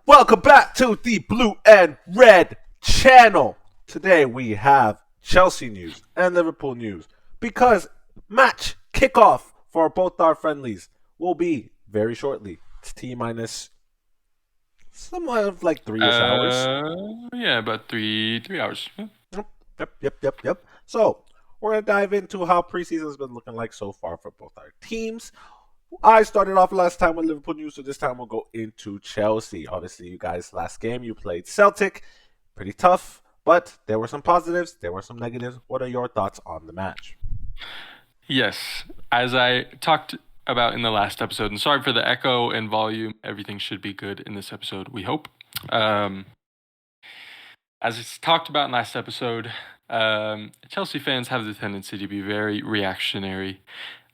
Welcome back to the Blue and Red channel. Today we have Chelsea news and Liverpool news because match kickoff for both our friendlies will be very shortly. It's T minus somewhat of like 3-ish hours. Yeah, about three hours. Yeah. Yep. So we're gonna dive into how preseason's been looking like so far for both our teams. I started off last time with Liverpool news, so this time we'll go into Chelsea. Obviously, you guys, last game you played Celtic, pretty tough, but there were some positives, there were some negatives. What are your thoughts on the match? Yes, as I talked about in the last episode, and sorry for the echo and volume. Everything should be good in this episode. We hope. Um, as it's talked about in last episode, Chelsea fans have the tendency to be very reactionary.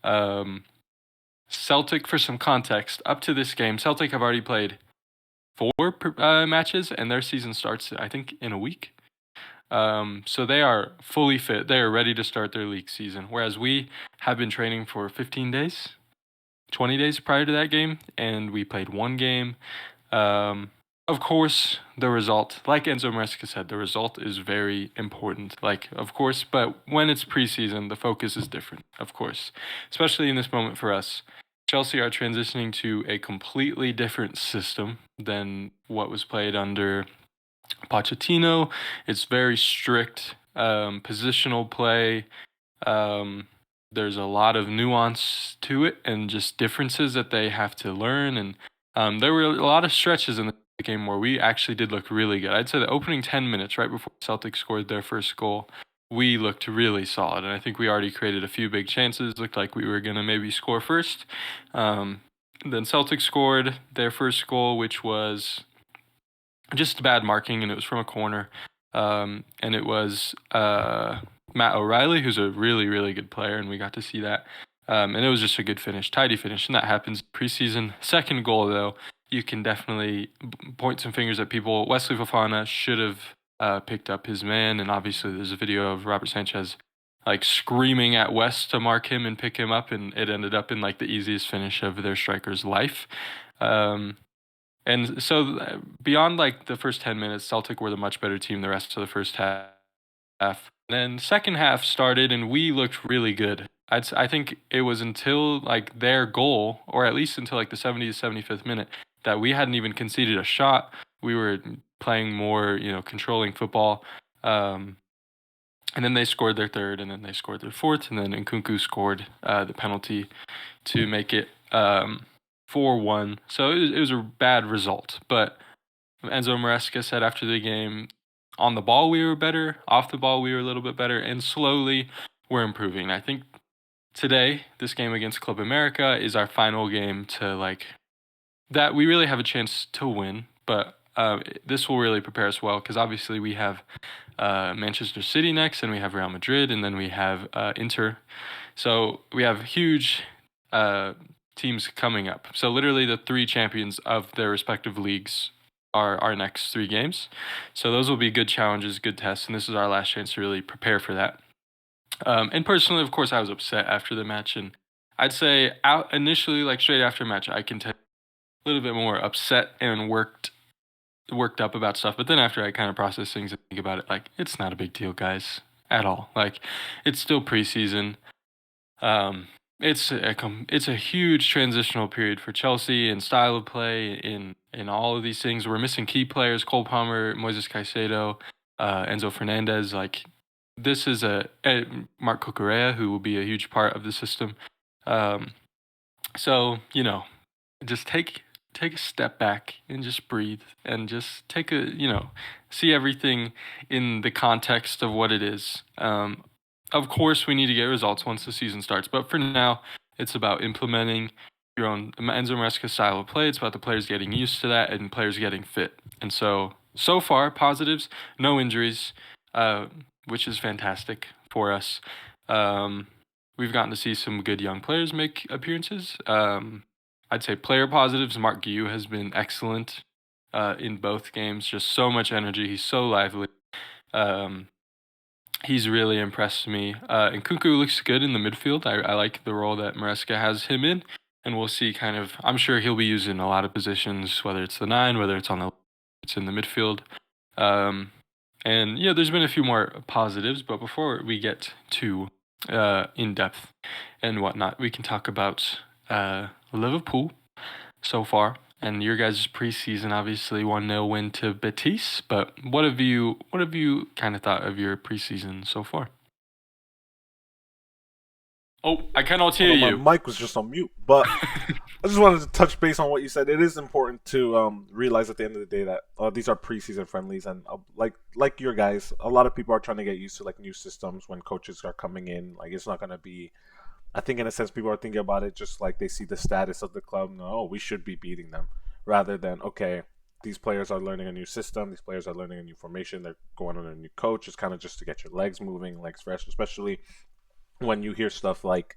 Um, Celtic, for some context, up to this game, Celtic have already played four matches, and their season starts, I think, in a week. So they are fully fit. They are ready to start their league season. Whereas we have been training for 15 days, 20 days prior to that game, and we played one game. Of course, the result, like Enzo Maresca said, the result is very important. Like, of course, but when it's preseason, the focus is different, of course, especially in this moment for us. Chelsea are transitioning to a completely different system than what was played under Pochettino. It's very strict positional play. Um, there's a lot of nuance to it and just differences that they have to learn. And there were a lot of stretches in the game where we actually did look really good. I'd say the opening 10 minutes, right before Celtics scored their first goal, we looked really solid. And I think we already created a few big chances. Looked like we were going to maybe score first. Then Celtics scored their first goal, which was just bad marking, and it was from a corner. And it was Matt O'Reilly, who's a really, really good player, and we got to see that. And it was just a good finish, tidy finish, and that happens preseason. Second goal, though, you can definitely point some fingers at people. Wesley Fofana should have picked up his man, and obviously there's a video of Robert Sanchez like screaming at West to mark him and pick him up, and it ended up in like the easiest finish of their striker's life. Um, and so beyond like the first 10 minutes, Celtic were the much better team the rest of the first half. Then second half started and we looked really good. I think it was until like their goal, or at least until like the 70th, 75th minute, that we hadn't even conceded a shot. We were playing more, controlling football. Um, and then they scored their third, and then they scored their fourth, and then Nkunku scored the penalty to make it 4-1. So it was a bad result. But Enzo Maresca said after the game, on the ball we were better, off the ball we were a little bit better, and slowly we're improving. I think today, this game against Club America is our final game to like that we really have a chance to win. But this will really prepare us well because obviously we have Manchester City next, and we have Real Madrid, and then we have Inter. So we have huge teams coming up. So literally the three champions of their respective leagues are our next three games. So those will be good challenges, good tests, and this is our last chance to really prepare for that. And personally, of course, I was upset after the match, and I'd say out initially, like straight after match, I can tell a little bit more upset and worked up about stuff. But then after I kind of process things and think about it, like it's not a big deal, guys, at all. Like it's still preseason. Um, it's a huge transitional period for Chelsea in style of play, in all of these things. We're missing key players: Cole Palmer, Moises Caicedo, Enzo Fernandez. Like this is Mark Cucurella, who will be a huge part of the system. Um, so just take a step back and just breathe and just take see everything in the context of what it is. Of course, we need to get results once the season starts, but for now, it's about implementing your own Enzo Maresca style of play. It's about the players getting used to that and players getting fit. And so far, positives, no injuries, which is fantastic for us. We've gotten to see some good young players make appearances. I'd say player positives. Mark Guiu has been excellent in both games. Just so much energy. He's so lively. Um, he's really impressed me. And Kunku looks good in the midfield. I like the role that Maresca has him in. and we'll see kind of. I'm sure he'll be using a lot of positions, whether it's the nine, whether it's in the midfield. Um, and yeah, there's been a few more positives, but before we get too in depth and whatnot, we can talk about Liverpool so far and your guys' preseason. Obviously, 1-0 win to Betis. But what have you kind of thought of your preseason so far? Oh, I cannot Oh hear no, my you. mic was just on mute. But I just wanted to touch base on what you said. It is important to realize at the end of the day that these are preseason friendlies, and like your guys, a lot of people are trying to get used to like new systems when coaches are coming in. Like it's not going to be. I think in a sense people are thinking about it just like they see the status of the club. No, we should be beating them, rather than okay. These players are learning a new system. These players are learning a new formation. They're going on a new coach. It's kind of just to get your legs moving, legs fresh, especially when you hear stuff like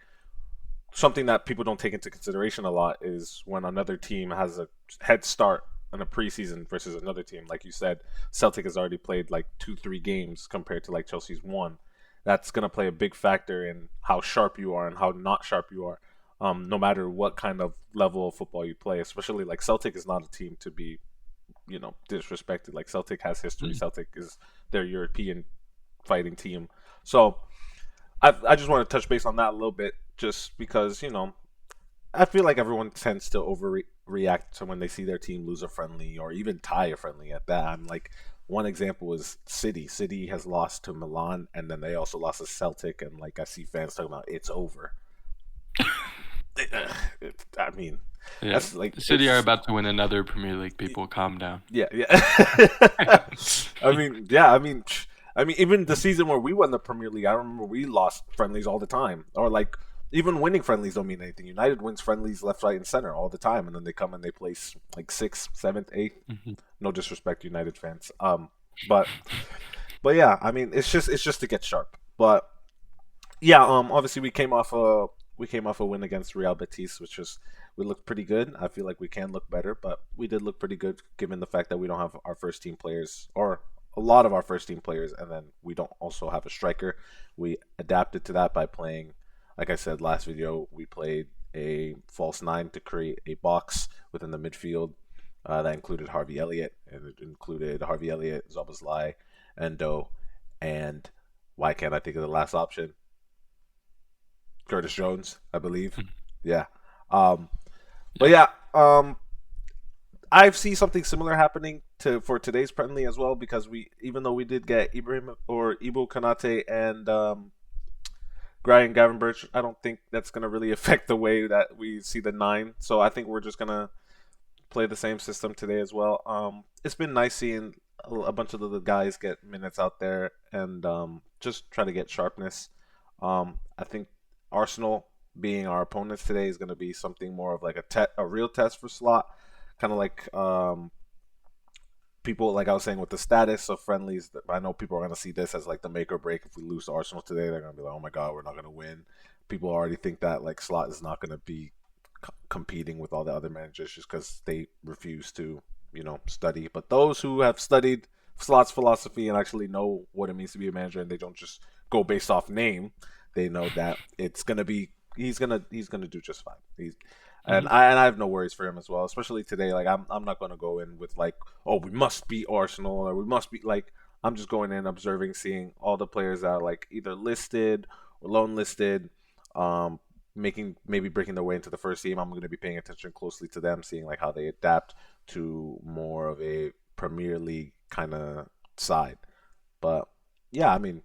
something that people don't take into consideration a lot is when another team has a head start in a preseason versus another team. Like you said, Celtic has already played like 2-3 games compared to like Chelsea's one. That's gonna play a big factor in how sharp you are and how not sharp you are. No matter what kind of level of football you play, especially like Celtic is not a team to be, disrespected. Like Celtic has history. Mm. Celtic is their European fighting team. So I just want to touch base on that a little bit, just because I feel like everyone tends to overreact to when they see their team lose a friendly or even tie a friendly at that. I'm like, one example is City. City has lost to Milan, and then they also lost to Celtic, and like I see fans talking about it's over. I mean, Yeah, that's like City are it's about to win another Premier League. People, calm down. yeah, yeah. I mean, yeah, I mean, even the season where we won the Premier League, I remember we lost friendlies all the time, or like even winning friendlies don't mean anything. United wins friendlies left, right, and center all the time, and then they come and they place like sixth, seventh, eighth. Mhm. No disrespect, United fans. But yeah, I mean, it's just to get sharp. But yeah, obviously we came off a win against Real Betis, which was we looked pretty good. I feel like we can look better, but we did look pretty good given the fact that we don't have our first team players or a lot of our first team players, and then we don't also have a striker. We adapted to that by playing, like I said last video, we played a false nine to create a box within the midfield that included Harvey Elliott, and it included Harvey Elliott, Zoboslai, Endo, and why can't I think of the last option? Curtis Jones, I believe. Yeah. Um, but Yeah. yeah, I see something similar happening to for today's friendly as well, because we even though we did get Ibrahim or Ibu Kanate and Brian Gavenberch, I don't think that's gonna really affect the way that we see the nine. So I think we're just gonna play the same system today as well. It's been nice seeing a bunch of the guys get minutes out there and just try to get sharpness. I think Arsenal being our opponents today is going to be something more of like a real test for Slot, kind of like people like I was saying with the status of friendlies. I know people are going to see this as like the make or break. If we lose to Arsenal today, they're going to be like, "Oh my God, we're not going to win." People already think that like Slot is not going to be competing with all the other managers just because they refuse to, study. But those who have studied Slot's philosophy and actually know what it means to be a manager, and they don't just go based off name, they know that it's gonna be he's gonna do just fine. He's and Mhm. I have no worries for him as well, especially today. Like I'm not gonna go in with like, oh, we must beat Arsenal or we must be like. I'm just going in observing, seeing all the players that are like either listed or loan listed, um, making maybe breaking their way into the first team. I'm going to be paying attention closely to them, seeing like how they adapt to more of a Premier League kind of side. But yeah, I mean,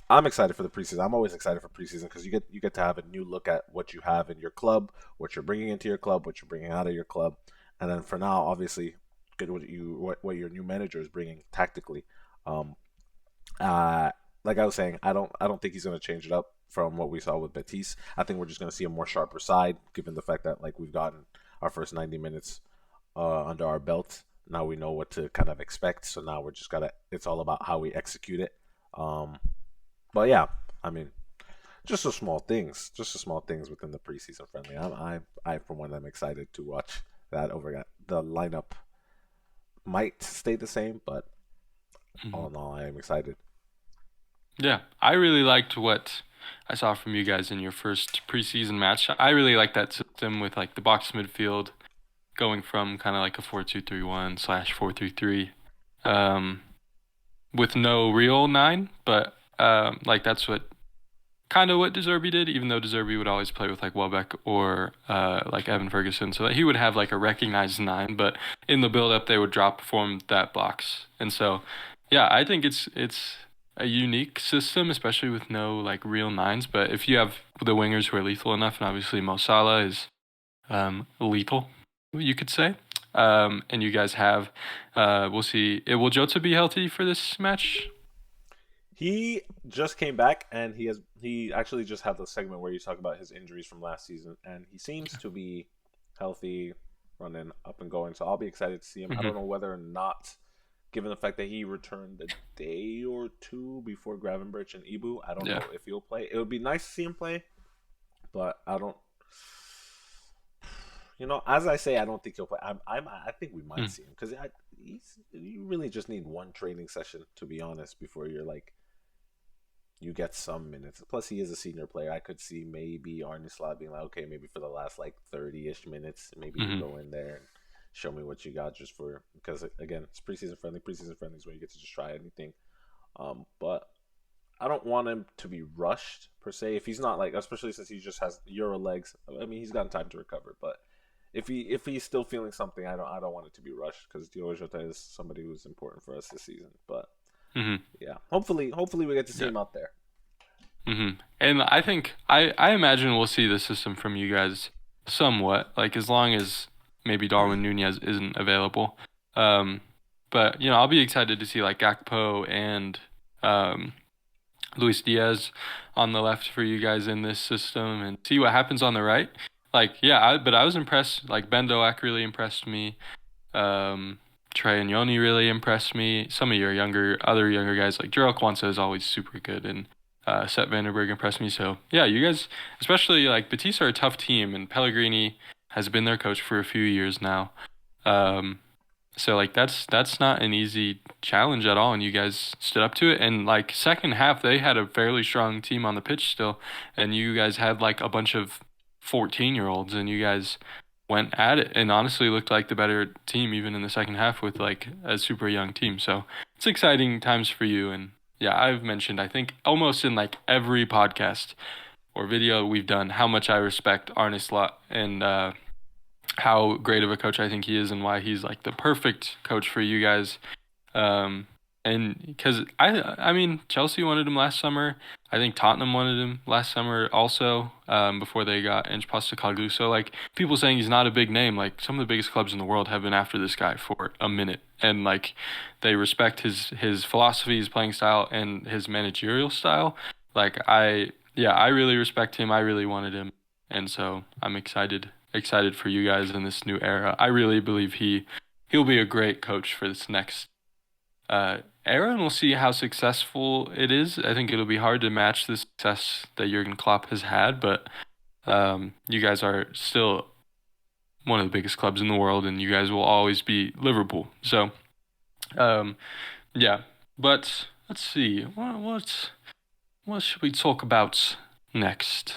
I'm excited for the preseason. I'm always excited for preseason because you get to have a new look at what you have in your club, what you're bringing into your club, what you're bringing out of your club, and then for now, obviously, good what your new manager is bringing tactically. Um, uh, like I was saying, I don't think he's going to change it up from what we saw with Betis. I think we're just going to see a more sharper side, given the fact that like we've gotten our first 90 minutes under our belt. Now we know what to kind of expect. So now we're just gotta. It's all about how we execute it. Um, but yeah, I mean, just the small things within the preseason friendly. I for one am excited to watch that over that. The lineup might stay the same, but all Mhm. in all, I am excited. Yeah, I really liked what. I saw from you guys in your first preseason match. I really like that system with like the box midfield going from kind of like a 4-2-3-1 slash 4-3-3, um, with no real nine, but like that's what kind of what Deserby did, even though Deserby would always play with like Welbeck or like Evan Ferguson, so that he would have like a recognized nine, but in the build up they would drop form that box. And so yeah, I think it's a unique system, especially with no like real nines. But if you have the wingers who are lethal enough, and obviously Mo Salah is lethal, you could say. And you guys have, we'll see. Will Jota be healthy for this match? He just came back, and he actually just had the segment where you talk about his injuries from last season, and he seems to be healthy, running up and going. So I'll be excited to see him. I Hmm. don't know whether or not, given the fact that he returned a day or two before Gravenberch and Ibu, I don't Yeah. know if he'll play. It would be nice to see him play, but I don't. As I say, I don't think he'll play. I think we might Mm. see him because you really just need one training session, to be honest, before you get some minutes. Plus, he is a senior player. I could see maybe Arne Slot being like, okay, maybe for the last like 30-ish minutes, maybe you Hmm. go in there and show me what you got, just for because again, it's preseason friendly. Preseason friendly is where you get to just try anything. But I don't want him to be rushed per se. If he's not like, especially since he just has Euro legs. I mean, he's gotten time to recover, but if he's still feeling something, I don't want it to be rushed because Diogo Jota is somebody who's important for us this season. But Hmm. yeah, hopefully we get to see Yeah. him out there. And I think I imagine we'll see the system from you guys somewhat, like as long as maybe Darwin Nunez isn't available. Um, but I'll be excited to see like Gakpo and um, Luis Diaz on the left for you guys in this system, and see what happens on the right. Like, yeah, but I was impressed. Like Ben Doak really impressed me. Um, Trey and Yoni really impressed me. Some of your other younger guys like Gerald Kwanzaa is always super good, and Seth Vanderberg impressed me. So yeah, you guys, especially like Batista, are a tough team, and Pellegrini has been their coach for a few years now. Um, so like that's not an easy challenge at all, and you guys stood up to it. And like second half, they had a fairly strong team on the pitch still, and you guys had like a bunch of 14-year-olds, and you guys went at it, and honestly looked like the better team even in the second half with like a super young team. So it's exciting times for you. And yeah, I've mentioned I think almost in like every podcast or video we've done how much I respect Arne Slot, and how great of a coach I think he is, and why he's like the perfect coach for you guys. Um, and because I mean, Chelsea wanted him last summer. I think Tottenham wanted him last summer also, before they got Ange Postecoglou. So like people saying he's not a big name, like some of the biggest clubs in the world have been after this guy for a minute, and like they respect his philosophy, his playing style, and his managerial style. Like yeah, I really respect him. I really wanted him, and so I'm excited for you guys in this new era. I really believe he'll be a great coach for this next era, and we'll see how successful it is. I think it'll be hard to match the success that Jurgen Klopp has had, but you guys are still one of the biggest clubs in the world, and you guys will always be Liverpool. So, um, yeah. But let's see, what should we talk about next?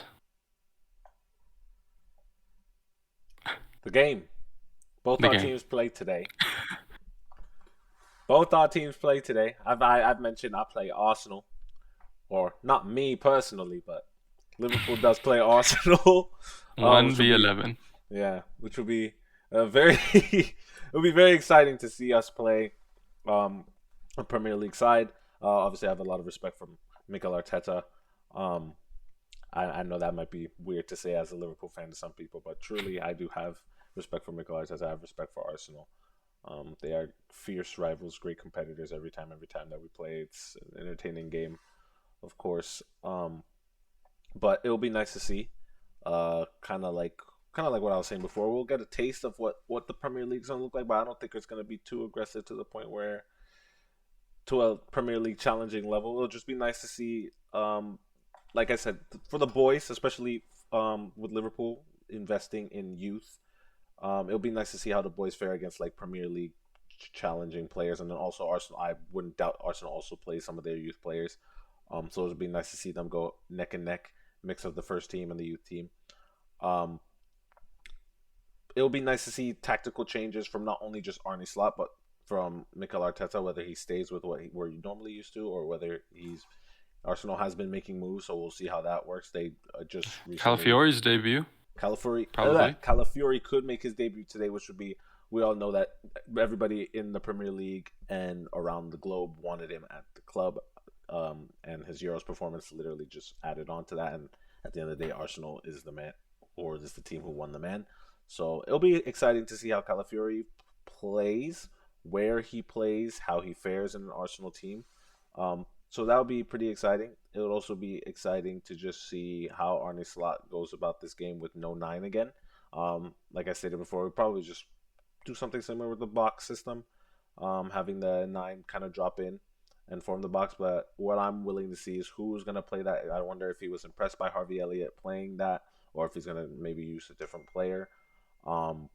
The game. Both The our game. teams play today. Both our teams play today. I've mentioned I play Arsenal, or not me personally, but Liverpool does play Arsenal, One which will v be 11. yeah, which will be very it'll be very exciting to see us play a Premier League side. Obviously, I have a lot of respect for Mikel Arteta. Um, I know that might be weird to say as a Liverpool fan to some people, but truly, I do have respect for Mikel Arteta. I have respect for Arsenal. They are fierce rivals, great competitors every time that we play. It's an entertaining game, of course. But it'll be nice to see. Kind of like what I was saying before. We'll get a taste of what the Premier League's gonna look like, but I don't think it's gonna be too aggressive to the point where to a Premier League challenging level. It'll just be nice to see. Like I said, for the boys, especially with Liverpool investing in youth, it'll be nice to see how the boys fare against like Premier League challenging players, and then also Arsenal. I wouldn't doubt Arsenal also plays some of their youth players. So it'd be nice to see them go neck and neck, mix of the first team and the youth team. Um, it'll be nice to see tactical changes from not only just Arne Slot, but from Mikel Arteta, whether he stays with where you normally used to, or whether he's Arsenal has been making moves, so we'll see how that works. They just recently Calafiore's debut, probably. Calafiori could make his debut today, which would be, we all know that everybody in the Premier League and around the globe wanted him at the club, and his Euros performance literally just added on to that. And at the end of the day, Arsenal is the man, or is the team who won the man. So it'll be exciting to see how Calafiori plays, where he plays, how he fares in an Arsenal team. So that'll be pretty exciting. It'll also be exciting to just see how Arne Slot goes about this game with no nine again. Like I stated before, we probably just do something similar with the box system, having the nine kind of drop in and form the box. But what I'm willing to see is who's going to play that. I wonder if he was impressed by Harvey Elliott playing that, or if he's going to maybe use a different player. Um,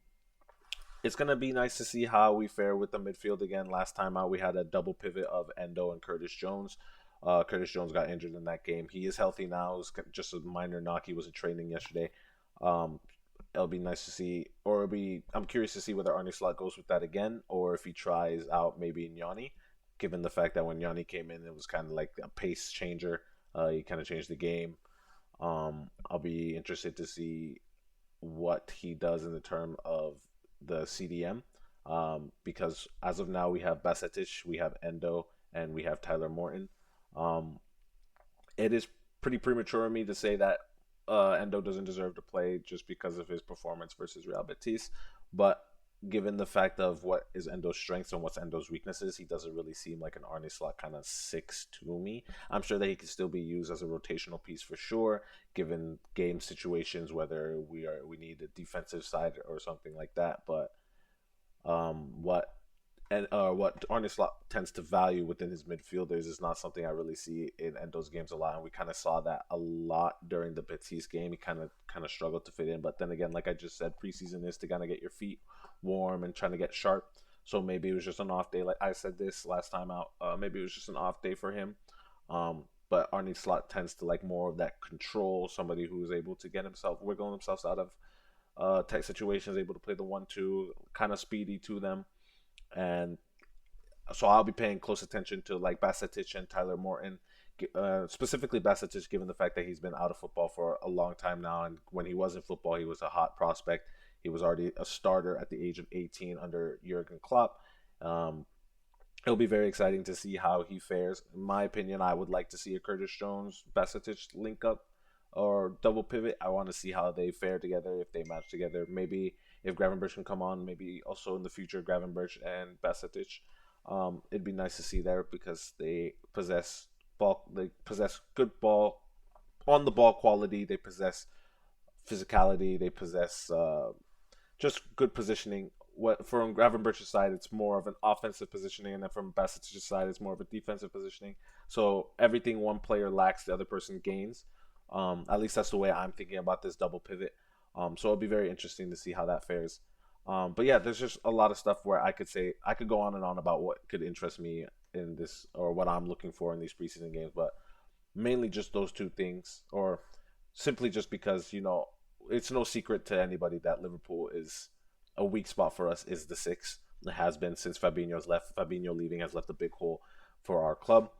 it's going to be nice to see how we fare with the midfield again. Last time out, we had a double pivot of Endo and Curtis Jones. Curtis Jones got injured in that game. He is healthy now. It was just a minor knock. He was in training yesterday. Um, it'll be nice to see, or it'll be. I'm curious to see whether Arne Slot goes with that again, or if he tries out maybe Yanni, given the fact that when Yanni came in, it was kind of like a pace changer. He kind of changed the game. I'll be interested to see what he does in the term of the CDM, because as of now we have Basetic, we have Endo, and we have Tyler Morton. Um, it is pretty premature of me to say that Endo doesn't deserve to play just because of his performance versus Real Betis, but given the fact of what is Endo's strengths and what's Endo's weaknesses, he doesn't really seem like an Arne Slot kind of six to me. I'm sure that he can still be used as a rotational piece for sure, given game situations, whether we need a defensive side or something like that. But what and what Arne Slot tends to value within his midfielders is not something I really see in Endo's games a lot, and we kind of saw that a lot during the Betis game. He kind of struggled to fit in, but then again, like I just said, preseason is to kind of get your feet warm and trying to get sharp. So maybe it was just an off day. Like I said this last time out, maybe it was just an off day for him. But Arne Slot tends to like more of that control, somebody who is able to get himself, wiggle themselves out of tech situations, able to play the 1-2, kind of speedy to them. And so I'll be paying close attention to like Basetic and Tyler Morton, specifically Basetic, given the fact that he's been out of football for a long time now. And when he was in football, he was a hot prospect. He was already a starter at the age of 18 under Jurgen Klopp. Um, it'll be very exciting to see how he fares. In my opinion, I would like to see a Curtis Jones Basetic link up or double pivot. I want to see how they fare together, if they match together. Maybe if Gravenberch can come on, maybe also in the future Gravenberch and Basetic. It'd be nice to see there because they possess ball. They possess good ball on the ball quality. They possess physicality. They possess just good positioning. What from Gravenberch's side, it's more of an offensive positioning, and then from Bassett's side, it's more of a defensive positioning. So everything one player lacks, the other person gains. At least that's the way I'm thinking about this double pivot. So it'll be very interesting to see how that fares. But yeah, there's just a lot of stuff where I could go on and on about what could interest me in this or what I'm looking for in these preseason games, but mainly just those two things, or simply just because it's no secret to anybody that Liverpool is a weak spot for us. Is the six. It has been since Fabinho's left. Fabinho leaving has left a big hole for our club.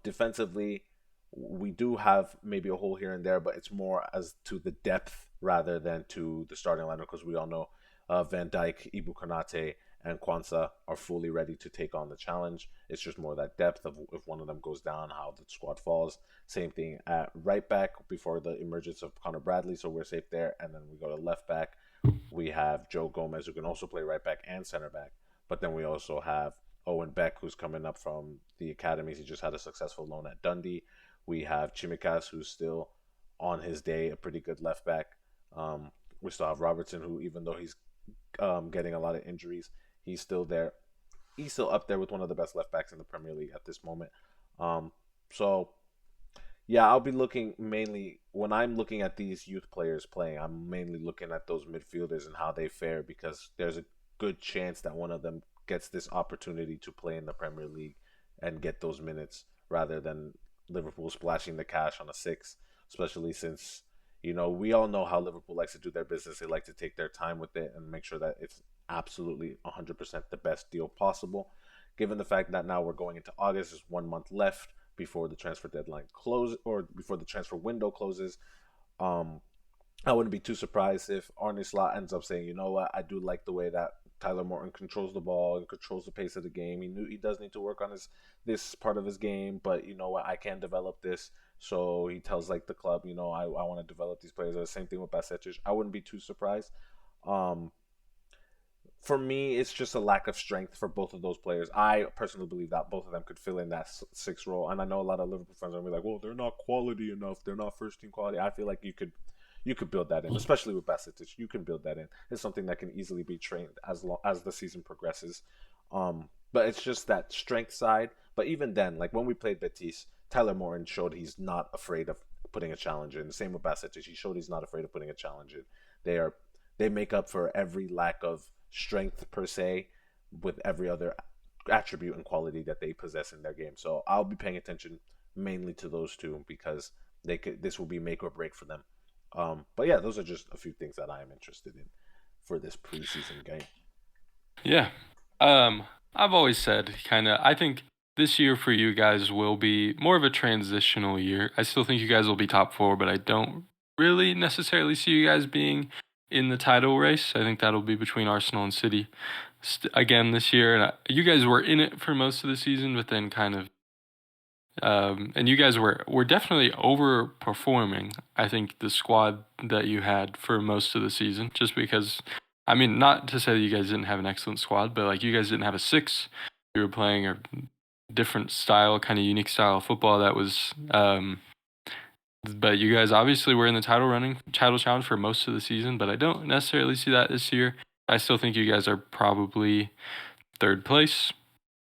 Defensively, we do have maybe a hole here and there, but it's more as to the depth rather than to the starting lineup because we all know Van Dijk, Ibu Konate, and Kwanzaa are fully ready to take on the challenge. It's just more that depth of if one of them goes down, how the squad falls. Same thing at right back before the emergence of Connor Bradley, so we're safe there. And then we go to left back. We have Joe Gomez, who can also play right back and center back. But then we also have Owen Beck, who's coming up from the academies. He just had a successful loan at Dundee. We have Chimikas, who's still on his day, a pretty good left back. We still have Robertson, who even though he's getting a lot of injuries, he's still there. He's still up there with one of the best left backs in the Premier League at this moment. So yeah, I'll be looking mainly when I'm looking at these youth players playing. I'm mainly looking at those midfielders and how they fare because there's a good chance that one of them gets this opportunity to play in the Premier League and get those minutes. rather than Liverpool splashing the cash on a six, especially since we all know how Liverpool likes to do their business. They like to take their time with it and make sure that it's absolutely 100% the best deal possible. Given the fact that now we're going into August, there's 1 month left before the transfer deadline closes or before the transfer window closes. Um, I wouldn't be too surprised if Arne Slot ends up saying, you know what, I do like the way that Tyler Morton controls the ball and controls the pace of the game. He does need to work on his this part of his game, but you know what, I can develop this. So he tells like the club, I want to develop these players. The same thing with Basetic. I wouldn't be too surprised. Um, for me, it's just a lack of strength for both of those players. I personally believe that both of them could fill in that six role, and I know a lot of Liverpool fans are gonna be like, "Well, they're not quality enough. They're not first team quality." I feel like you could build that in, especially with Basetic. You can build that in. It's something that can easily be trained as long as the season progresses. But it's just that strength side. But even then, like when we played Betis, Tyler Morton showed he's not afraid of putting a challenge in. The same with Basetic. He showed he's not afraid of putting a challenge in. They are they make up for every lack of strength per se with every other attribute and quality that they possess in their game. So I'll be paying attention mainly to those two because this will be make or break for them. But yeah, those are just a few things that I am interested in for this preseason game. Yeah. I've always said I think this year for you guys will be more of a transitional year. I still think you guys will be top four, but I don't really necessarily see you guys being in the title race. I think that'll be between Arsenal and City again this year. And you guys were in it for most of the season, but then and you guys were definitely overperforming, I think, the squad that you had for most of the season, just because, I mean, not to say that you guys didn't have an excellent squad, but like you guys didn't have a six. You were playing a different style, kind of unique style of football that was, but you guys obviously were in the title challenge for most of the season, but I don't necessarily see that this year. I still think you guys are probably third place,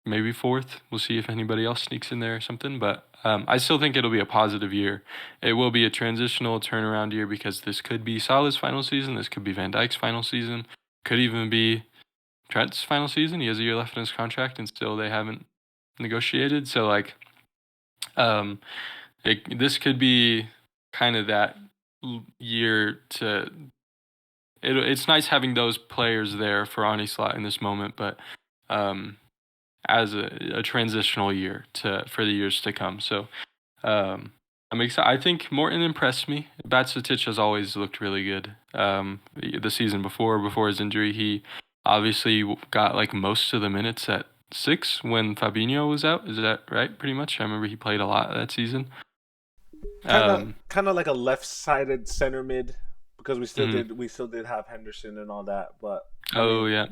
maybe fourth. We'll see if anybody else sneaks in there or something. But I still think it'll be a positive year. It will be a transitional turnaround year because this could be Salah's final season. This could be Van Dijk's final season. Could even be Trent's final season. He has a year left in his contract, and still they haven't negotiated. So um, this could be kind of that year to. It's nice having those players there for Arne Slot in this moment, but as a transitional year for the years to come. So I'm excited. I think Morton impressed me. Batsutic has always looked really good. The season before his injury, he obviously got like most of the minutes at six when Fabinho was out. Is that right? Pretty much. I remember he played a lot that season. Kind of like a left-sided center mid because Mhm. we still did have Henderson and all that, but I Oh mean yeah.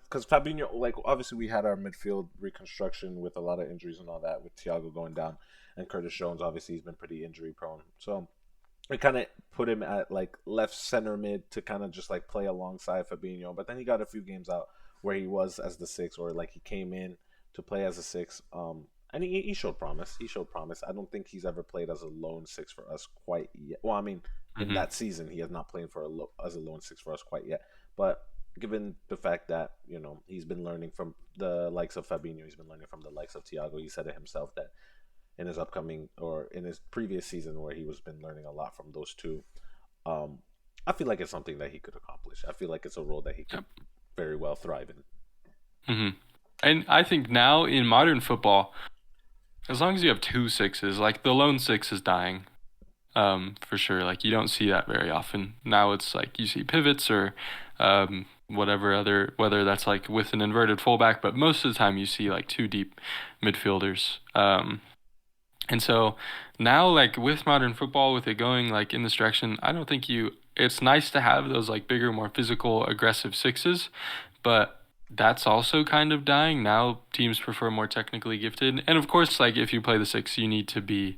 because Fabinho, like obviously we had our midfield reconstruction with a lot of injuries and all that with Thiago going down and Curtis Jones obviously he's been pretty injury prone, so we kind of put him at like left center mid to kind of just like play alongside Fabinho, but then he got a few games out where he was as the six or like he came in to play as a six. And he showed promise. He showed promise. I don't think he's ever played as a lone six for us quite yet. Well, I mean, in Hmm. that season, he has not played as a lone six for us quite yet. But given the fact that he's been learning from the likes of Fabinho, he's been learning from the likes of Thiago. He said it himself that in his upcoming or in his previous season where he was been learning a lot from those two. Um, I feel like it's something that he could accomplish. I feel like it's a role that he could Yep. very well thrive in. Hmm. And I think now in modern football, as long as you have two sixes, like the lone six is dying, for sure. Like you don't see that very often. Now it's like you see pivots or whatever other, whether that's like with an inverted fullback, but most of the time you see like two deep midfielders. And so now, like with modern football, with it going like in this direction, I don't think you. It's nice to have those like bigger, more physical, aggressive sixes, but that's also kind of dying. Now teams prefer more technically gifted, and of course, like if you play the six, you need to be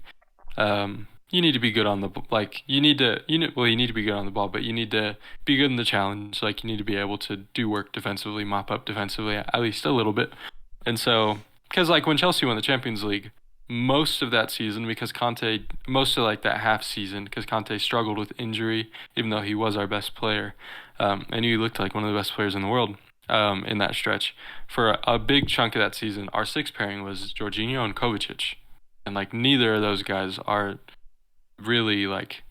good on like you need to be good on the ball, but you need to be good in the challenge. Like you need to be able to do work defensively, mop up defensively at least a little bit. And so, because like when Chelsea won the Champions League, most of that season, because Conte, most of like that half season, because Conte struggled with injury, even though he was our best player, and he looked like one of the best players in the world. In that stretch, for a big chunk of that season, our six pairing was Jorginho and Kovacic. and like neither of those guys are really like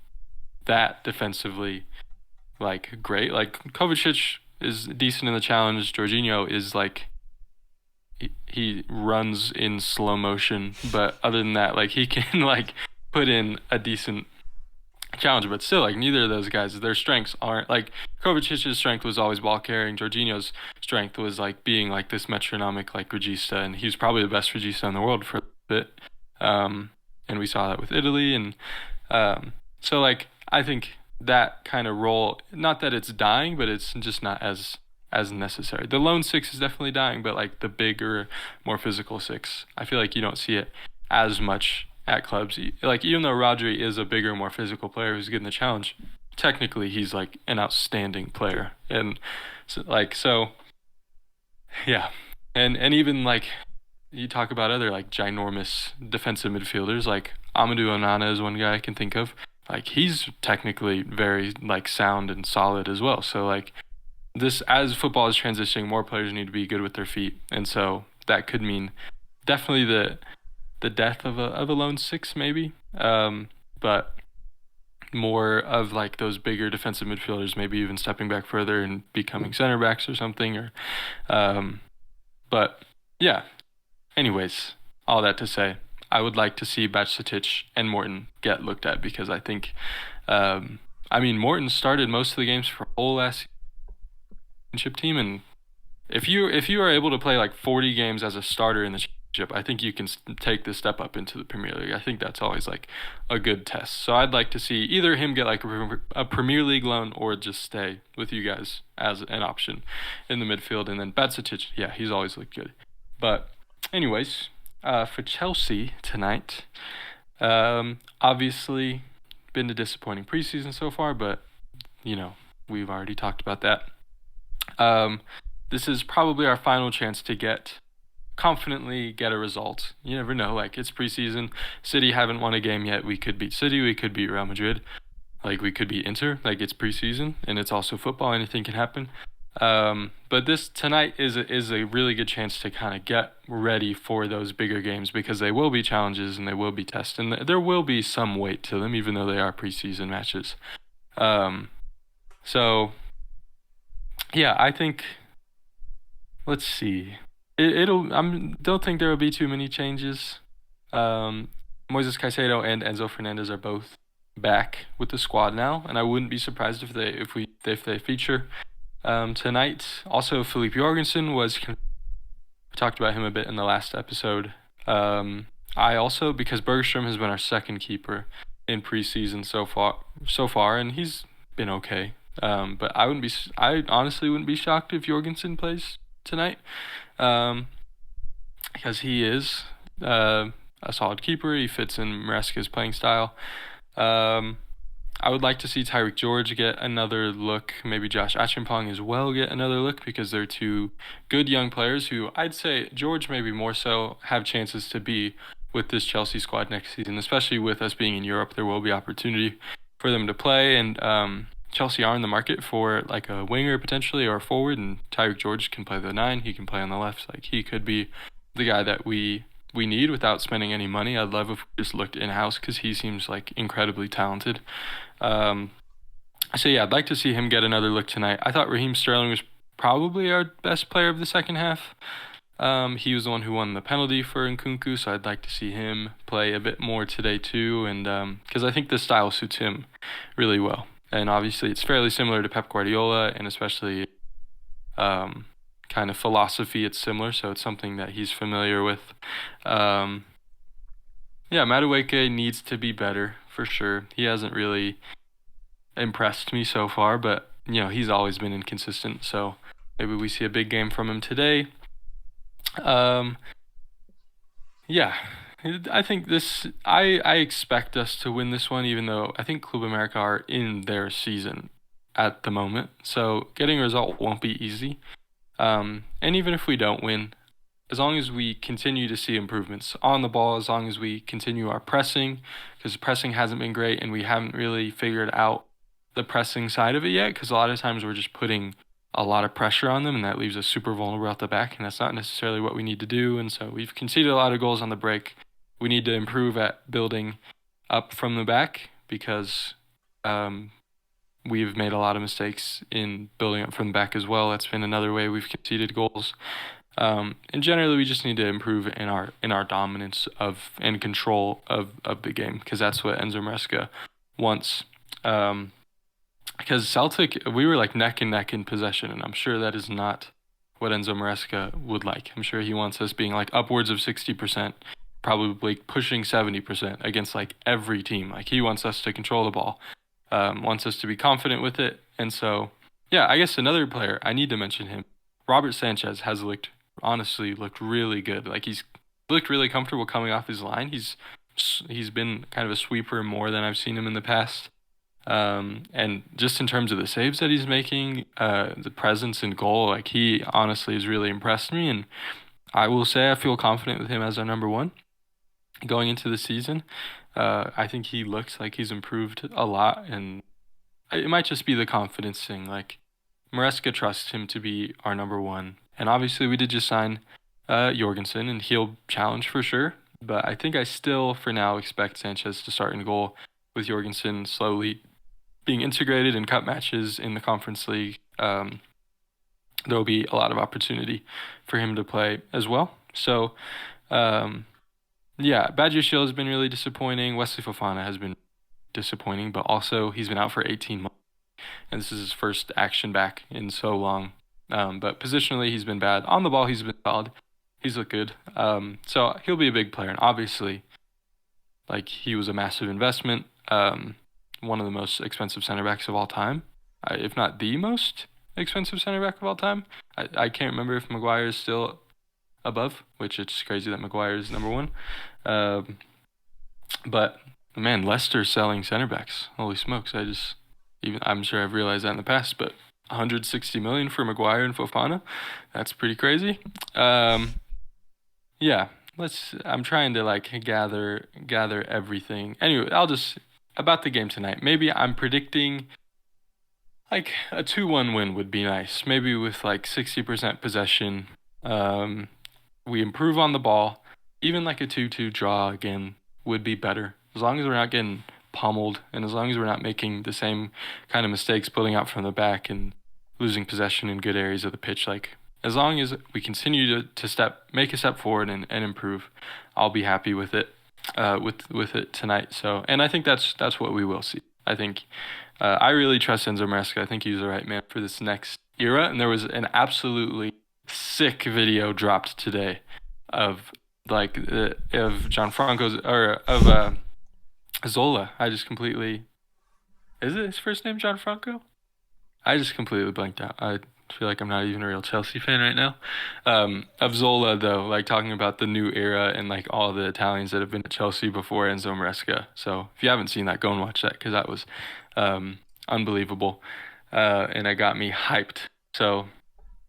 that defensively like great. Like Kovacic is decent in the challenge. Jorginho is like he runs in slow motion, but other than that, like he can like put in a decent challenge. But still, like neither of those guys, their strengths aren't like Kovacic's strength was always ball carrying. Jorginho's strength was like being like this metronomic like regista, and he's probably the best regista in the world for a bit. And we saw that with Italy, and so like I think that kind of role, not that it's dying, but it's just not as necessary. The lone six is definitely dying, but like the bigger, more physical six, I feel like you don't see it as much at clubs. Like even though Rodri is a bigger, more physical player who's getting the challenge, technically he's like an outstanding player, and so yeah, and even like you talk about other like ginormous defensive midfielders, like Amadou Onana is one guy I can think of. Like he's technically very like sound and solid as well. So like this as football is transitioning, more players need to be good with their feet, and so that could mean definitely the death of a lone six maybe, but more of like those bigger defensive midfielders, maybe even stepping back further and becoming center backs or something, or but yeah. Anyways, all that to say, I would like to see Bajcetic and Morton get looked at because I think, I mean, Morton started most of the games for whole last championship team, and if you are able to play like 40 games as a starter in the championship, I think you can take the step up into the Premier League. I think that's always like a good test. So I'd like to see either him get like a Premier League loan or just stay with you guys as an option in the midfield, and then Bajcetic, yeah, he's always looked good. But anyways, for Chelsea tonight, obviously been a disappointing preseason so far, but you know we've already talked about that. This is probably our final chance to confidently get a result. You never know. Like it's preseason. City haven't won a game yet. We could beat City. We could beat Real Madrid. Like we could beat Inter. Like it's preseason and it's also football. Anything can happen. But this tonight is a really good chance to kind of get ready for those bigger games because they will be challenges and they will be tests and there will be some weight to them even though they are preseason matches. So yeah, I think let's see. Don't think there will be too many changes. Moises Caicedo and Enzo Fernandez are both back with the squad now, and I wouldn't be surprised if they feature tonight. Also, Philippe Jorgensen we talked about him a bit in the last episode. I also, because Bergstrom has been our second keeper in preseason so far, and he's been okay. But I honestly wouldn't be shocked if Jorgensen plays tonight, because he is a solid keeper. He fits in Maresca's playing style. I would like to see Tyreek George get another look, maybe Josh Achimpong as well get another look because they're two good young players who I'd say George maybe more so have chances to be with this Chelsea squad next season, especially with us being in Europe. There will be opportunity for them to play, and Chelsea are in the market for like a winger potentially or a forward, and Tyreek George can play the 9. He can play on the left. Like he could be the guy that we need without spending any money. I'd love if we just looked in-house because he seems like incredibly talented. So yeah, I'd like to see him get another look tonight. I thought Raheem Sterling was probably our best player of the second half. He was the one who won the penalty for Nkunku, so I'd like to see him play a bit more today too, and because I think the style suits him really well. And obviously it's fairly similar to Pep Guardiola, and especially kind of philosophy, it's similar, so it's something that he's familiar with. Yeah, Madueke needs to be better, for sure. He hasn't really impressed me so far, but, he's always been inconsistent, so maybe we see a big game from him today. Yeah, I think I expect us to win this one, even though I think Club America are in their season at the moment, so getting a result won't be easy. And even if we don't win, as long as we continue to see improvements on the ball, as long as we continue our pressing, because pressing hasn't been great and we haven't really figured out the pressing side of it yet, because a lot of times we're just putting a lot of pressure on them and that leaves us super vulnerable at the back, and that's not necessarily what we need to do. And so we've conceded a lot of goals on the break. we need to improve at building up from the back because um, we've made a lot of mistakes in building up from the back as well. That's been another way we've conceded goals. And generally, we just need to improve in our dominance of and control of the game because that's what Enzo Maresca wants. Because Celtic, we were like neck and neck in possession, and I'm sure that is not what Enzo Maresca would like. I'm sure he wants us being like upwards of 60%, probably pushing 70% against like every team. Like he wants us to control the ball, wants us to be confident with it. And so, yeah, I guess another player, I need to mention him. Robert Sanchez has looked really good. Like he's looked really comfortable coming off his line. He's been kind of a sweeper more than I've seen him in the past. And just in terms of the saves that he's making, the presence in goal, like he honestly has really impressed me. And I will say I feel confident with him as our number one going into the season. I think he looks like he's improved a lot, and it might just be the confidence thing. Like Maresca trusts him to be our number one, and obviously we did just sign Jorgensen, and he'll challenge for sure. But I think I still, for now, expect Sanchez to start in goal with Jorgensen slowly being integrated in cup matches in the Conference League. There will be a lot of opportunity for him to play as well. So, yeah, Badiashile has been really disappointing. Wesley Fofana has been disappointing, but also he's been out for 18 months, and this is his first action back in so long. But positionally, he's been bad. On the ball, he's been solid. He's looked good. So he'll be a big player, and obviously, like he was a massive investment. One of the most expensive center backs of all time, if not the most expensive center back of all time. I can't remember if Maguire is still above, which it's crazy that Maguire is number one. But man, Leicester selling center backs. Holy smokes! I'm sure I've realized that in the past, but 160 million for Maguire and Fofana, that's pretty crazy. Yeah, I'm trying to like gather everything. Anyway, about the game tonight. Maybe I'm predicting like a 2-1 win would be nice. Maybe with like 60% possession. We improve on the ball. Even like a 2-2 draw again would be better. As long as we're not getting pummeled and as long as we're not making the same kind of mistakes pulling out from the back and losing possession in good areas of the pitch. Like as long as we continue to make a step forward and improve, I'll be happy with it. With it tonight. So, and I think that's what we will see. I think I really trust Enzo Maresca. I think he's the right man for this next era. And there was an absolutely sick video dropped today of like of Gianfranco's or of Zola. Is it his first name Gianfranco? I just completely blanked out. I feel like I'm not even a real Chelsea fan right now. Of Zola though, like talking about the new era and like all the Italians that have been at Chelsea before Enzo Maresca. So if you haven't seen that, go and watch that because that was unbelievable, and it got me hyped. So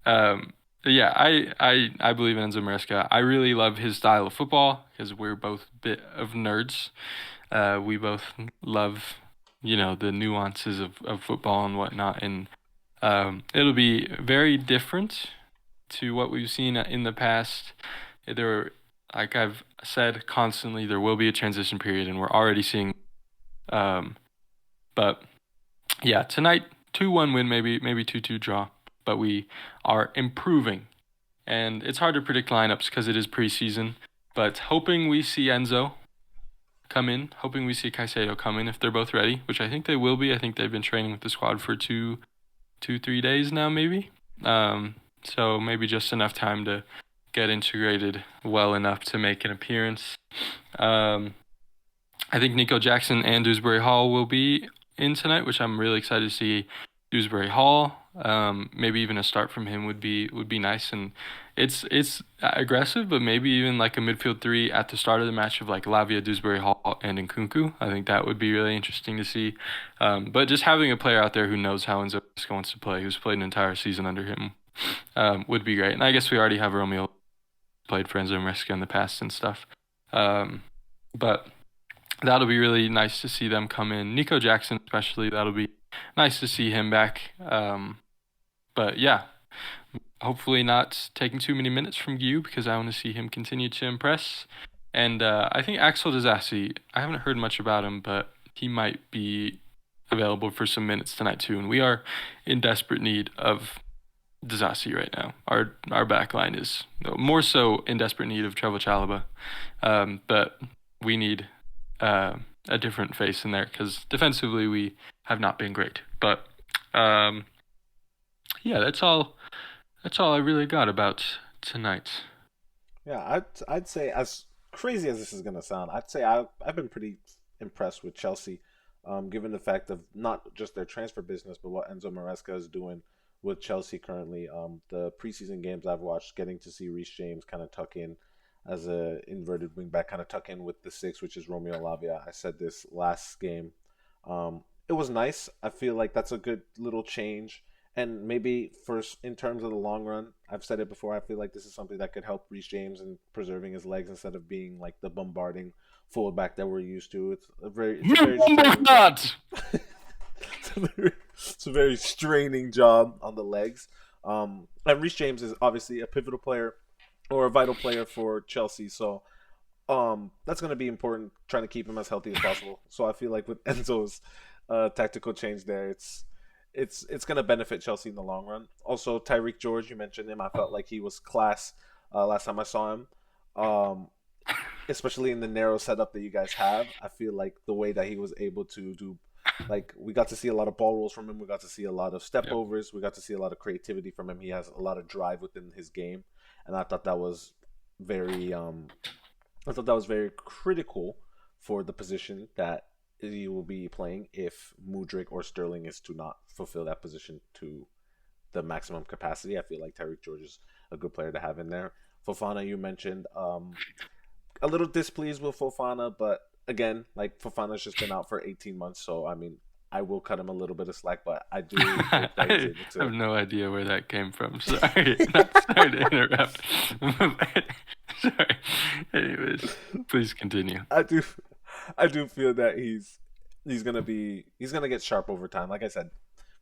yeah, I believe in Enzo Maresca. I really love his style of football because we're both a bit of nerds. We both love the nuances of football and whatnot, and it'll be very different to what we've seen in the past. Like I've said constantly, there will be a transition period, and we're already seeing. But yeah, tonight 2-1 win, maybe 2-2 draw, but we are improving, and it's hard to predict lineups because it is preseason. But hoping we see Enzo come in, hoping we see Caicedo come in if they're both ready, which I think they will be. I think they've been training with the squad for 3 days now, maybe. So maybe just enough time to get integrated well enough to make an appearance. I think Nico Jackson and Dewsbury Hall will be in tonight, which I'm really excited to see. Dewsbury Hall, maybe even a start from him would be nice, and it's aggressive, but maybe even like a midfield three at the start of the match of like Lavia, Dewsbury Hall, and Nkunku. I think that would be really interesting to see. But just having a player out there who knows how Enzo wants to play, who's played an entire season under him, would be great. And I guess we already have Romeo played for Enzo Maresca in the past and stuff. But that'll be really nice to see them come in. Nico Jackson especially, that'll be nice to see him back. But yeah, hopefully not taking too many minutes from Guy because I want to see him continue to impress. And I think Axel Disasi, I haven't heard much about him, but he might be available for some minutes tonight too. And we are in desperate need of Disasi right now. Our back line is more so in desperate need of Trevor Chalobah, but we need a different face in there because defensively we have not been great. But um, yeah, that's all. That's all I really got about tonight. Yeah, I'd say, as crazy as this is gonna sound, I'd say I've been pretty impressed with Chelsea, given the fact of not just their transfer business, but what Enzo Maresca is doing with Chelsea currently. The preseason games I've watched, getting to see Reece James kind of tuck in as a inverted wing back, kind of tuck in with the six, which is Romeo Lavia. I said this last game. It was nice. I feel like that's a good little change. And maybe first, in terms of the long run, I've said it before. I feel like this is something that could help Reece James in preserving his legs instead of being like the bombarding fullback that we're used to. It's a very straining job. Not. It's a very straining job on the legs. And Reece James is obviously a pivotal player or a vital player for Chelsea. So that's going to be important, trying to keep him as healthy as possible. So I feel like with Enzo's tactical change there, it's going to benefit Chelsea in the long run. Also, Tyreek George, you mentioned him. I felt like he was class last time I saw him. Um, Especially in the narrow setup that you guys have. I feel like the way that he was able to do, like, we got to see a lot of ball rolls from him. We got to see a lot of step Yep. overs. We got to see a lot of creativity from him. He has a lot of drive within his game, and I thought that was very critical for the position that he will be playing if Mudrik or Sterling is to not fulfill that position to the maximum capacity. I feel like Tyreek George is a good player to have in there. Fofana, you mentioned, a little displeased with Fofana, but again, like, Fofana's just been out for 18 months, so I mean, I will cut him a little bit of slack, but I do hope that he's I able have to. no idea where that came from. Sorry. Sorry to interrupt. Sorry. Anyways, please continue. I do, I do feel that he's gonna get sharp over time. Like I said,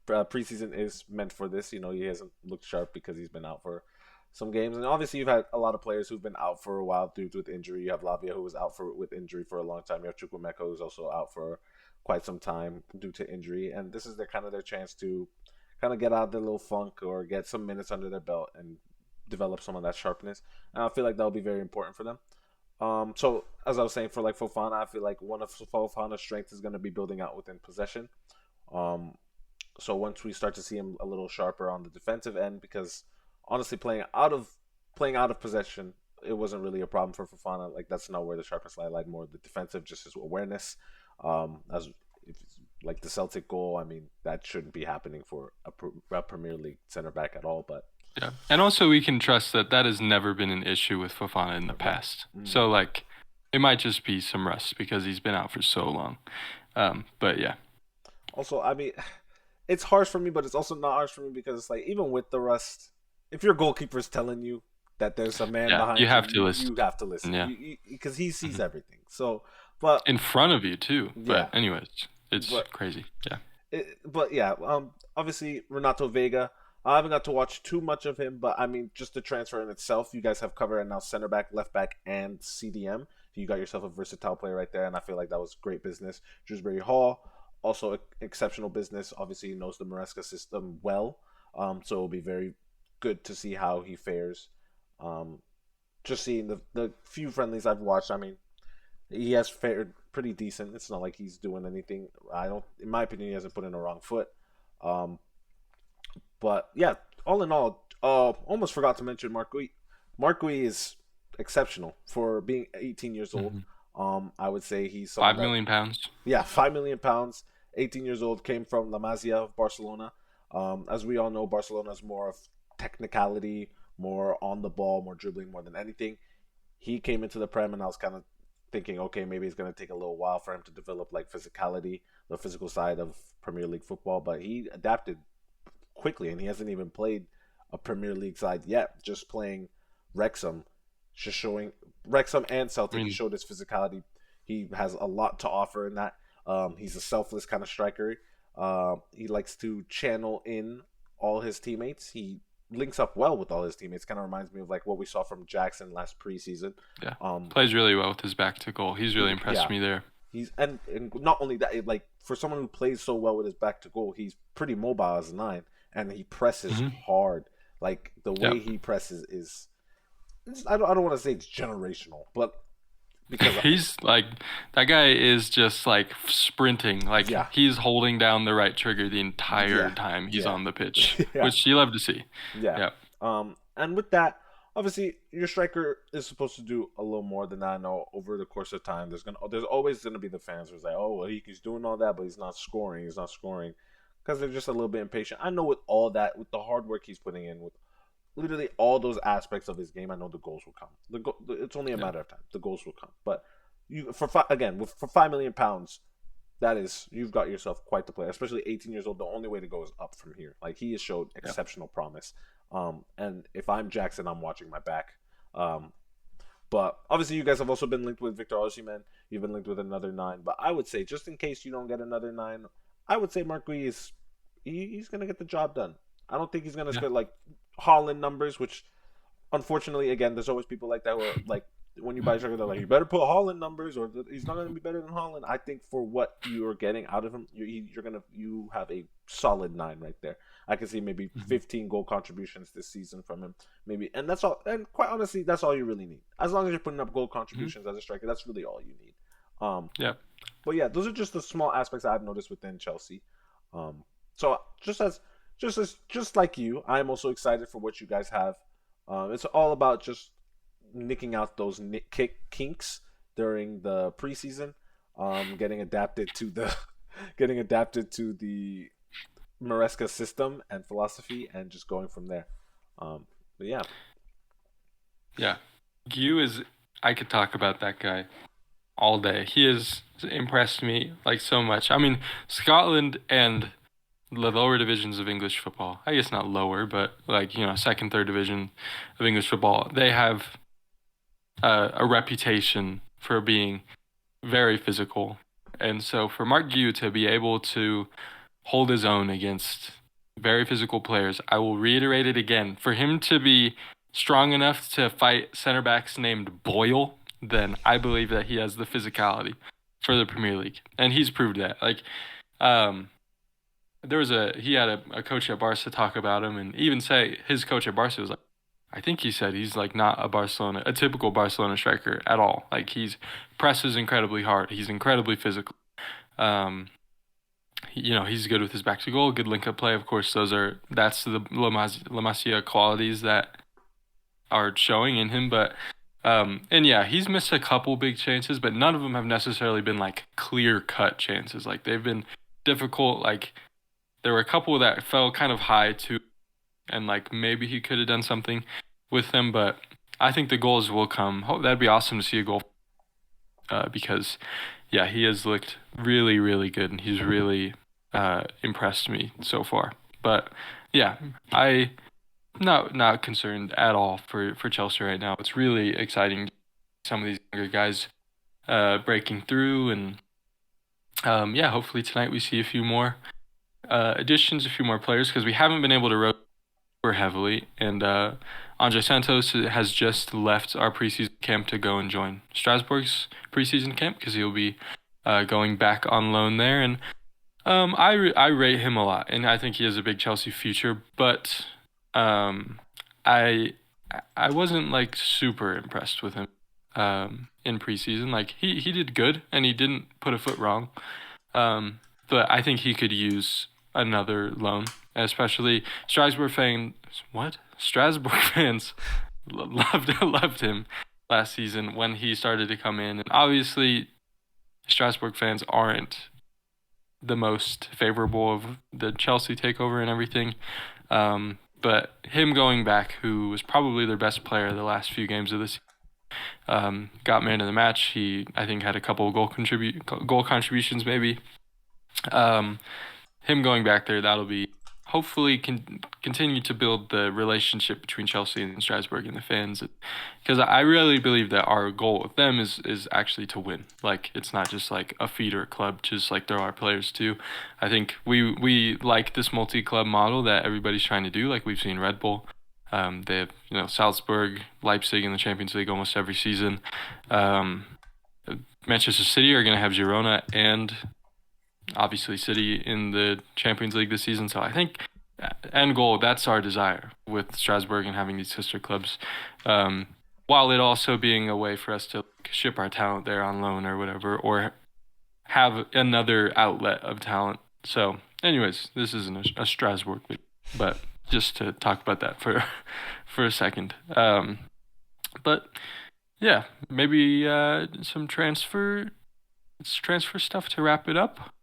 preseason is meant for this. You know, he hasn't looked sharp because he's been out for some games, and obviously you've had a lot of players who've been out for a while due to with injury. You have Lavia, who was out for with injury for a long time. You have Chukwemeka, who's also out for quite some time due to injury, and this is their chance to kind of get out of their little funk or get some minutes under their belt and develop some of that sharpness. And I feel like that'll be very important for them. So as I was saying, for like Fofana, I feel like one of Fofana's strengths is going to be building out within possession. Um, so once we start to see him a little sharper on the defensive end, because honestly, playing out of possession, it wasn't really a problem for Fofana. Like, that's not where the sharpness lied more the defensive, just his awareness. As if it's like the Celtic goal, I mean, that shouldn't be happening for a Premier League center back at all. But Yeah. And also we can trust that that has never been an issue with Fofana in the past. mm, So like it might just be some rust because he's been out for so long. But yeah. also, I mean, it's harsh for me, but it's also not harsh for me because it's like, even with the rust, if your goalkeeper's telling you that there's a man Yeah, you behind you, have to listen. you have to listen. Yeah. Because he sees Mhm. everything. So, but In front of you too. yeah, But anyways, it's but crazy. Yeah. yeah, obviously Renato Vega. I haven't got to watch too much of him, but I mean, just the transfer in itself, you guys have covered now center back, left back, and CDM. You got yourself a versatile player right there, and I feel like that was great business. Shrewsbury Hall, also exceptional business. Obviously, he knows the Maresca system well, so it'll be very good to see how he fares. Um, just seeing the few friendlies I've watched, I mean, he has fared pretty decent. It's not like he's doing anything. I don't, in my opinion, he hasn't put in a wrong foot. Um, but yeah, all in all, almost forgot to mention Mark Gui. Mark Gui is exceptional for being 18 years old. hmm I would say he's someone Five that, million pounds. yeah, £5 million, 18 years old, came from La Masia of Barcelona. As we all know, Barcelona is more of technicality, more on the ball, more dribbling, more than anything. He came into the Prem, and I was kind of thinking, okay, maybe it's going to take a little while for him to develop like physicality, the physical side of Premier League football, but he adapted quickly, and he hasn't even played a Premier League side yet. Just playing Wrexham, just showing Wrexham and I Celtic, he mean, showed his physicality. He has a lot to offer in that. He's a selfless kind of striker. He likes to channel in all his teammates. He links up well with all his teammates. Kind of reminds me of like what we saw from Jackson last preseason. Yeah. Um, Plays really well with his back to goal. He's really impressed yeah, me there. he's and not only that, like for someone who plays so well with his back to goal, he's pretty mobile as a nine, and he presses Hmm. hard. Like the way Yep. he presses is, I don't want to say it's generational, but because He's like that guy is just like sprinting. Like yeah, he's holding down the right trigger the entire yeah, time he's yeah, on the pitch, yeah, which you love to see. yeah. Yeah. And with that, obviously, your striker is supposed to do a little more than that. I know over the course of time, there's always gonna be the fans who's like, oh, well, he's doing all that, but he's not scoring. He's not scoring because they're just a little bit impatient. I know with all that, with the hard work he's putting in, with literally all those aspects of his game, I know the goals will come. It's only a Yeah. matter of time. The goals will come. But for £5 million, that is, you've got yourself quite the player. Especially 18 years old. The only way to go is up from here. Like he has showed Yeah. exceptional promise. And if I'm Jackson, I'm watching my back. Um, but obviously, you guys have also been linked with Victor Osimhen. You've been linked with another nine. But I would say, just in case you don't get another nine, I would say Mark Gui he's gonna get the job done. I don't think he's gonna Yeah. spit like Holland numbers, which unfortunately, again, there's always people like that who are like, when you buy a striker, they're like, you better put Holland numbers, or he's not going to be better than Holland. I think for what you are getting out of him, you have a solid nine right there. I can see maybe Mhm. 15 goal contributions this season from him, maybe, and that's all. And quite honestly, that's all you really need. As long as you're putting up goal Mhm. contributions as a striker, that's really all you need. Um, Yeah. but yeah, those are just the small aspects I've noticed within Chelsea. So just like you, I'm also excited for what you guys have. It's all about just nicking out those kinks during the preseason, getting adapted to the getting adapted to the Maresca system and philosophy, and just going from there. But yeah, Yeah. Gu is. I could talk about that guy all day. He has impressed me like so much. I mean, Scotland and the lower divisions of English football. I guess not lower, but like second, third division of English football. They have a reputation for being very physical, and so for Mark Gu to be able to hold his own against very physical players, I will reiterate it again. For him to be strong enough to fight center backs named Boyle, then I believe that he has the physicality for the Premier League, and he's proved that. Like, um, he had a coach at Barca talk about him, and even say his coach at Barca was like, I think he said he's like not a typical Barcelona striker at all. Like he's presses incredibly hard. He's incredibly physical. Um, he's good with his back to goal, good link up play. Of course, that's the La Masia qualities that are showing in him. But and yeah, he's missed a couple big chances, but none of them have necessarily been like clear cut chances. Like they've been difficult. Like there were a couple that fell kind of high too, and like maybe he could have done something with them. But I think the goals will come. That'd be awesome to see a goal because yeah, he has looked really, really good, and he's really impressed me so far. But yeah, I not concerned at all for Chelsea right now. It's really exciting. Some of these younger guys breaking through, and yeah, hopefully tonight we see a few more additions, a few more players because we haven't been able to rotate super heavily, and Andre Santos has just left our preseason camp to go and join Strasbourg's preseason camp because he'll be going back on loan there. And I rate him a lot, and I think he has a big Chelsea future. But I I wasn't like super impressed with him in preseason. Like he did good, and he didn't put a foot wrong. But I think he could use another loan, especially Strasbourg fans. What Strasbourg fans loved him last season when he started to come in, and obviously Strasbourg fans aren't the most favorable of the Chelsea takeover and everything. But him going back, who was probably their best player the last few games of this, got man of the match. He, I think, had a couple of goal contributions maybe. Him going back there, that'll be hopefully continue to build the relationship between Chelsea and Strasbourg and the fans, because I really believe that our goal with them is actually to win. Like it's not just like a feeder club, just like there are players too. I think we like this multi-club model that everybody's trying to do, like we've seen Red Bull They have Salzburg, Leipzig in the Champions League almost every season. Um, Manchester City are going to have Girona and obviously City in the Champions League this season. So I think end goal, that's our desire with Strasbourg and having these sister clubs. While it also being a way for us to ship our talent there on loan or whatever, or have another outlet of talent. So, anyways, this isn't a Strasbourg, but just to talk about that for for a second. But yeah, maybe some transfer stuff to wrap it up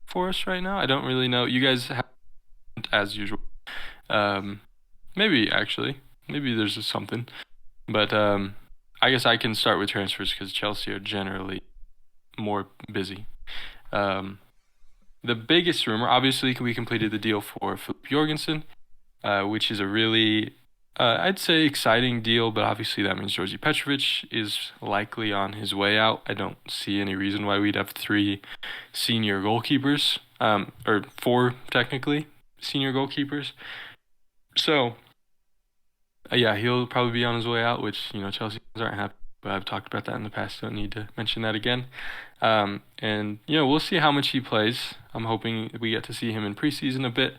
for us right now. I don't really know. You guys have, as usual. Um, maybe there's something, but I guess I can start with transfers because Chelsea are generally more busy. Um, the biggest rumor, obviously, we completed the deal for Philip Jorgensen, which is a really, I'd say, exciting deal, but obviously that means Georgi Petrovic is likely on his way out. I don't see any reason why we'd have three senior goalkeepers, or four, technically, senior goalkeepers. So, yeah, he'll probably be on his way out, which, Chelsea aren't happy, but I've talked about that in the past. Don't need to mention that again. And we'll see how much he plays. I'm hoping we get to see him in preseason a bit.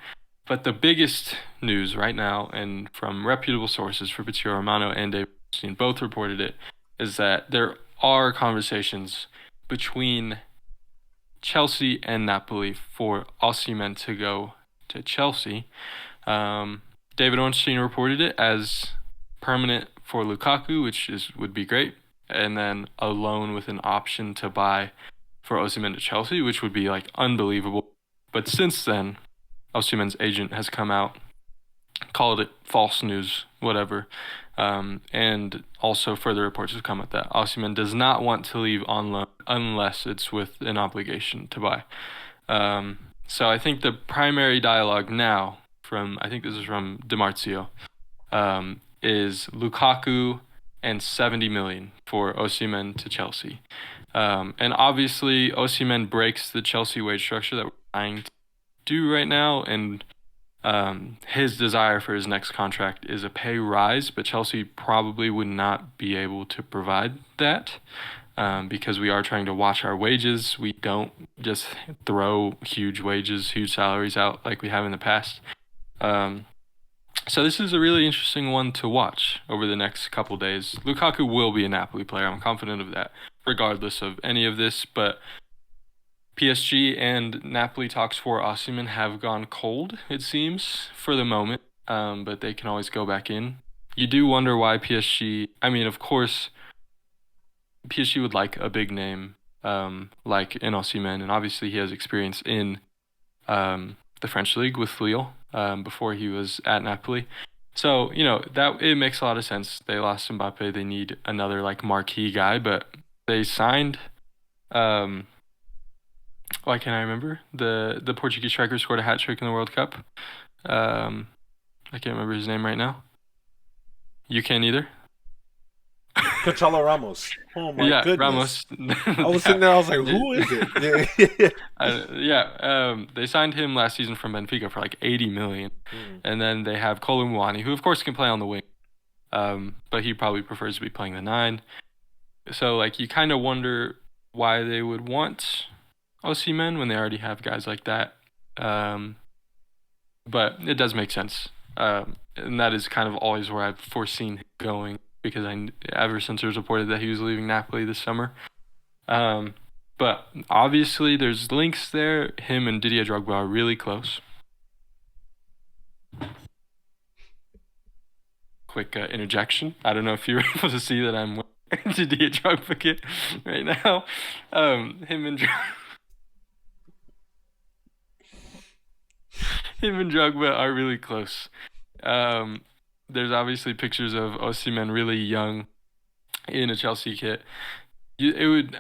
But the biggest news right now, and from reputable sources, Fabrizio Romano and Dave Bernstein both reported it, is that there are conversations between Chelsea and Napoli for Osimhen to go to Chelsea. David Ornstein reported it as permanent for Lukaku, which would be great, and then a loan with an option to buy for Osimhen to Chelsea, which would be like unbelievable. But since then, Osimhen's agent has come out, called it false news, whatever, and also further reports have come out that Osimhen does not want to leave on loan unless it's with an obligation to buy. So I think the primary dialogue now I think this is from DiMarzio, is Lukaku and 70 million for Osimhen to Chelsea. And obviously Osimhen breaks the Chelsea wage structure that we're trying to do right now, and his desire for his next contract is a pay rise, but Chelsea probably would not be able to provide that. Because we are trying to watch our wages. We don't just throw huge salaries out like we have in the past. So this is a really interesting one to watch over the next couple days. Lukaku will be a Napoli player. I'm confident of that, regardless of any of this. But PSG and Napoli talks for Osimhen have gone cold, it seems, for the moment. But they can always go back in. You do wonder why PSG... I mean, of course, PSG would like a big name, like in Osimhen, and obviously he has experience in the French league with Lille before he was at Napoli. So, that it makes a lot of sense. They lost Mbappe. They need another like marquee guy, but they signed why can't I remember? The Portuguese striker scored a hat trick in the World Cup. I can't remember his name right now. You can't either? Gonçalo Ramos. Oh my goodness. Ramos. I was sitting there, I was like, who is it? They signed him last season from Benfica for like 80 million. And then they have Kolumwani, who of course can play on the wing. But he probably prefers to be playing the 9. So like you kind of wonder why they would want Osimhen when they already have guys like that. But it does make sense. And that is kind of always where I've foreseen him going, because ever since it was reported that he was leaving Napoli this summer. But obviously there's links there. Him and Didier Drogba are really close. Quick interjection. I don't know if you're able to see that I'm Didier Drogba kid right now. Him and Drogba are really close. There's obviously pictures of Osimhen really young in a Chelsea kit. It would,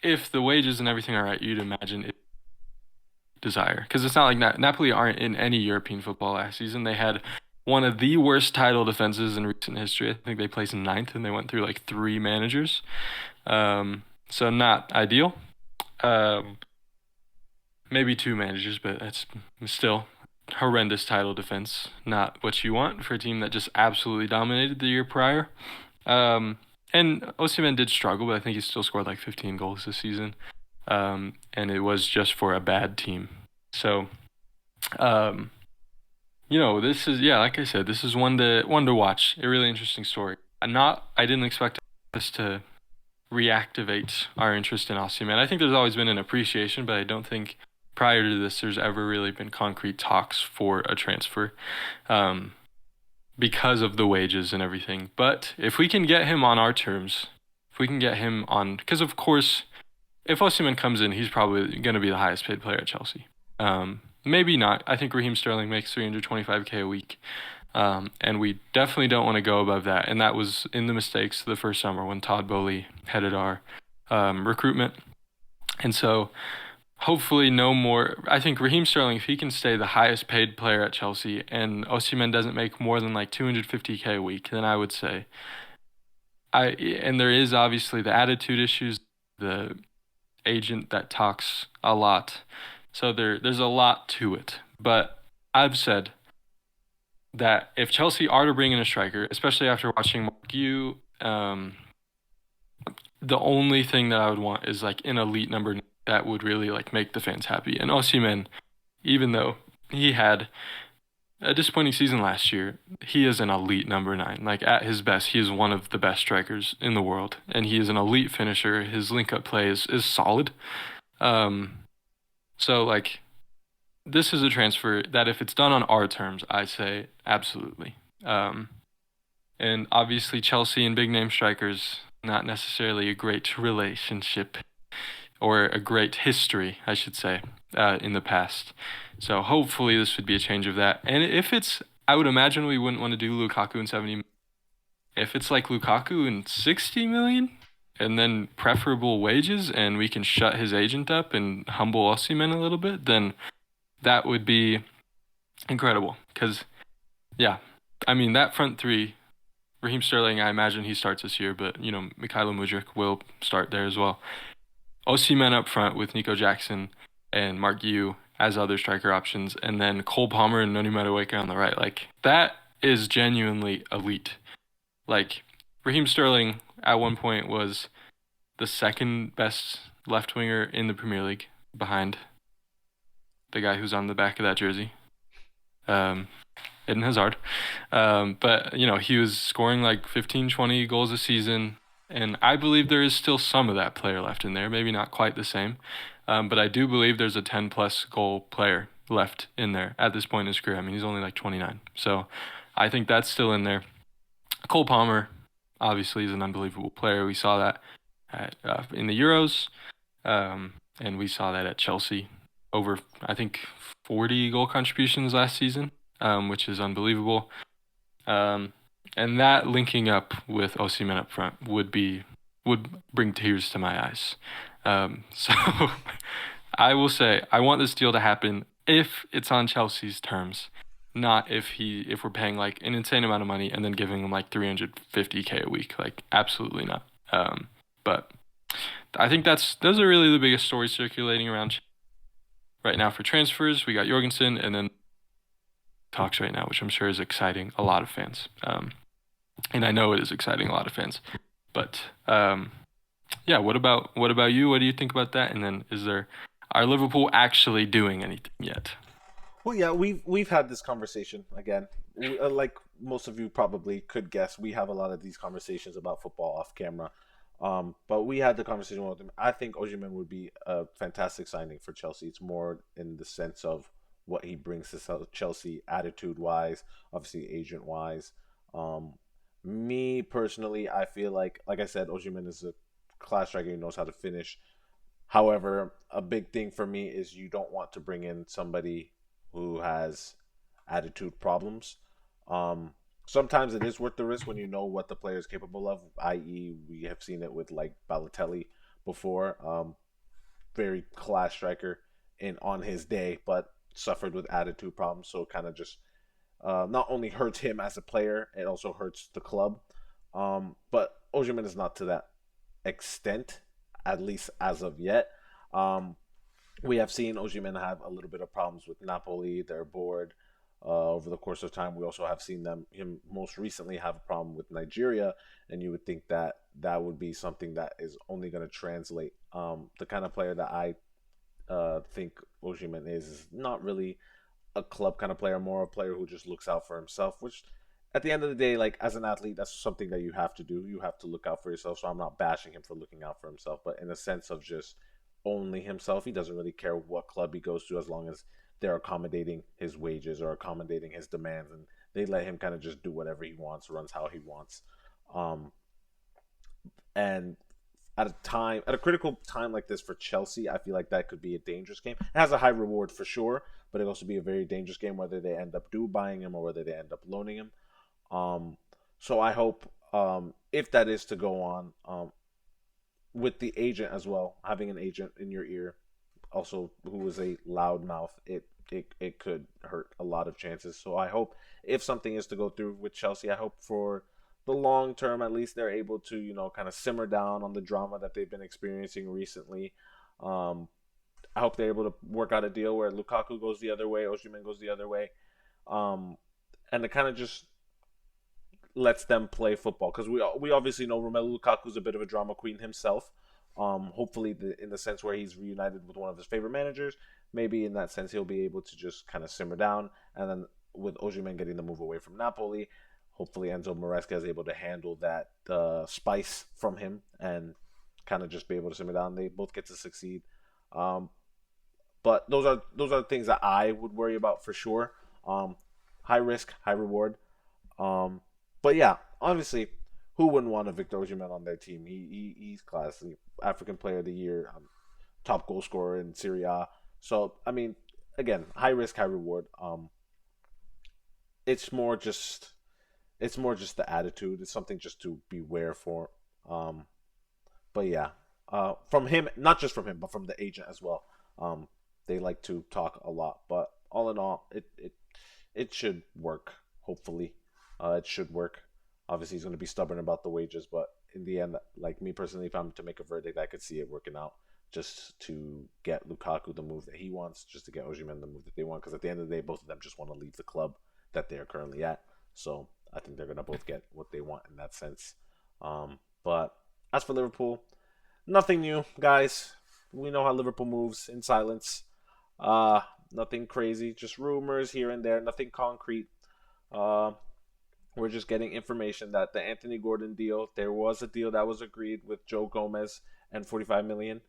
if the wages and everything are right, you'd imagine it desire. Because it's not like Napoli aren't in any European football last season. They had one of the worst title defenses in recent history. I think they placed 9th and they went through like 3 managers. So not ideal. Maybe 2 managers, but that's still horrendous title defense, not what you want for a team that just absolutely dominated the year prior. Um, and Osimhen did struggle, but I think he still scored like 15 goals this season. And it was just for a bad team. So, um, this is yeah, like I said, this is one to watch. A really interesting story. I didn't expect us to reactivate our interest in Osimhen. I think there's always been an appreciation, but I don't think prior to this there's ever really been concrete talks for a transfer. Um, because of the wages and everything. But if we can get him on our terms, if we can get him on, because of course, if Osimhen comes in, he's probably going to be the highest paid player at Chelsea. Maybe not. I think Raheem Sterling makes 325K a week. And we definitely don't want to go above that. And that was in the mistakes the first summer when Todd Bowley headed our recruitment. And so hopefully no more. I think Raheem Sterling, if he can stay the highest paid player at Chelsea and Osimhen doesn't make more than like 250K a week, then I would say and there is obviously the attitude issues, the agent that talks a lot. So there's a lot to it. But I've said that if Chelsea are to bring in a striker, especially after watching Mark Yu, the only thing that I would want is like an elite number that would really like make the fans happy. And Osimhen, even though he had a disappointing season last year, he is an elite number 9. Like at his best, he is one of the best strikers in the world, and he is an elite finisher. His link-up play is solid. Um, so like this is a transfer that if it's done on our terms, I say absolutely. And obviously Chelsea and big name strikers, not necessarily a great relationship or a great history, I should say, in the past. So hopefully this would be a change of that. And if it's, I would imagine we wouldn't want to do Lukaku in 70. If it's like Lukaku in 60 million, and then preferable wages, and we can shut his agent up and humble Osimhen a little bit, then that would be incredible. Because, yeah, I mean, that front three, Raheem Sterling, I imagine he starts this year, but, Mikhailo Mudryk will start there as well. Osimhen up front with Nico Jackson and Mark Yu as other striker options, and then Cole Palmer and Noni Madueke on the right. Like, that is genuinely elite. Like, Raheem Sterling at one point was the second best left winger in the Premier League behind the guy who's on the back of that jersey, Eden Hazard. But, he was scoring like 15, 20 goals a season, and I believe there is still some of that player left in there, maybe not quite the same. But I do believe there's a 10-plus goal player left in there at this point in his career. I mean, he's only like 29. So I think that's still in there. Cole Palmer, obviously, is an unbelievable player. We saw that in the Euros, and we saw that at Chelsea. Over, I think, 40 goal contributions last season, which is unbelievable. And that linking up with Osimhen up front would bring tears to my eyes. So I will say I want this deal to happen if it's on Chelsea's terms, not if we're paying like an insane amount of money and then giving him like 350K a week. Like absolutely not. But I think those are really the biggest stories circulating around right now for transfers. We got Jorgensen and then talks right now, which I'm sure is exciting a lot of fans. And I know it is exciting a lot of fans. But yeah, what about you? What do you think about that? And then are Liverpool actually doing anything yet? Well, yeah, we've had this conversation again. Like most of you probably could guess, we have a lot of these conversations about football off camera. But we had the conversation with him. I think Osimhen would be a fantastic signing for Chelsea. It's more in the sense of what he brings to Chelsea, attitude-wise, obviously agent-wise. Me personally, I feel like I said, Osimhen is a class striker who knows how to finish. However, a big thing for me is you don't want to bring in somebody who has attitude problems. Sometimes it is worth the risk when you know what the player is capable of, i.e., we have seen it with like Balotelli before. Very class striker on his day, but suffered with attitude problems, so it kind of just not only hurts him as a player, it also hurts the club. But Osimhen is not to that extent, at least as of yet. We have seen Osimhen have a little bit of problems with Napoli. They're bored over the course of time. We also have seen him most recently have a problem with Nigeria, and you would think that that would be something that is only going to translate. The kind of player that I think Osimhen is not really a club kind of player, more a player who just looks out for himself, which at the end of the day, like as an athlete, that's something that you have to do. You have to look out for yourself. So I'm not bashing him for looking out for himself, but in a sense of just only himself, he doesn't really care what club he goes to as long as they're accommodating his wages or accommodating his demands, and they let him kind of just do whatever he wants, runs how he wants. Um, and at a critical time like this for Chelsea, I feel like that could be a dangerous game. It has a high reward for sure, but it also be a very dangerous game whether they end up buying him or whether they end up loaning him. Um, so I hope if that is to go on, with the agent as well, having an agent in your ear, also who is a loud mouth, it could hurt a lot of chances. So I hope if something is to go through with Chelsea, I hope for the long term at least they're able to kind of simmer down on the drama that they've been experiencing recently. Um, I hope they're able to work out a deal where Lukaku goes the other way, Osimhen goes the other way, um, and it kind of just lets them play football because we obviously know Romelu Lukaku's a bit of a drama queen himself. Hopefully, in the sense where he's reunited with one of his favorite managers, maybe in that sense he'll be able to just kind of simmer down. And then with Osimhen getting the move away from Napoli, hopefully Enzo Maresca is able to handle that spice from him and kind of just be able to simmer down. They both get to succeed. Um, but those are things that I would worry about for sure. Um, High risk, high reward. Um, but yeah, obviously, who wouldn't want a Victor Osimhen on their team? He's classy, African Player of the Year, top goal scorer in Serie A. So I mean, again, high risk, high reward. It's more just the attitude. It's something just to beware for. Um, but yeah, from him, not just from him, but from the agent as well. Um, they like to talk a lot, but all in all, it should work. Hopefully, it should work. Obviously, he's going to be stubborn about the wages, but in the end, like me personally, if I'm to make a verdict, I could see it working out just to get Lukaku the move that he wants, just to get Osimhen the move that they want. Because at the end of the day, both of them just want to leave the club that they are currently at. So I think they're going to both get what they want in that sense. But as for Liverpool, nothing new, guys. We know how Liverpool moves in silence. Uh, Nothing crazy, just rumors here and there, nothing concrete. Uh, we're just getting information that the Anthony Gordon deal, there was a deal that was agreed with Joe Gomez and 45 million.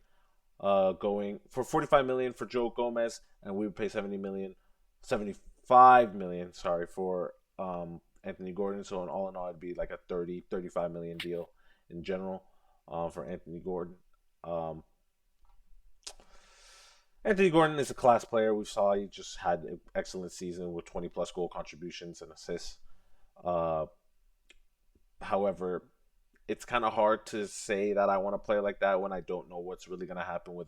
Going for 45 million for Joe Gomez, and we would pay 75 million, sorry, for Anthony Gordon. So in all, it'd be like a 35 million deal in general for Anthony Gordon. Um, Anthony Gordon is a class player. We saw he just had an excellent season with 20 plus goal contributions and assists. Uh, However, it's kind of hard to say that I want to play like that when I don't know what's really going to happen with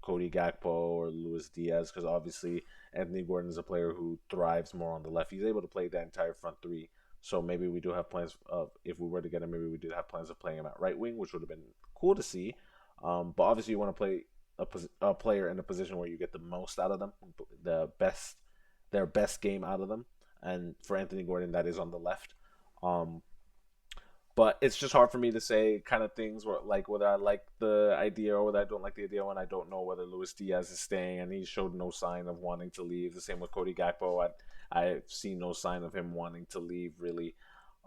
Cody Gakpo or Luis Diaz, because obviously Anthony Gordon is a player who thrives more on the left. He's able to play that entire front three. So maybe we do have plans of, if we were to get him, maybe we did have plans of playing him at right wing, which would have been cool to see. But obviously you want to play a player in a position where you get the most out of them, their best game out of them. And for Anthony Gordon, that is on the left. Um, but it's just hard for me to say kind of things where like whether I like the idea or whether I don't like the idea when I don't know whether Luis Diaz is staying, and he showed no sign of wanting to leave. The same with Cody Gakpo. I've seen no sign of him wanting to leave really.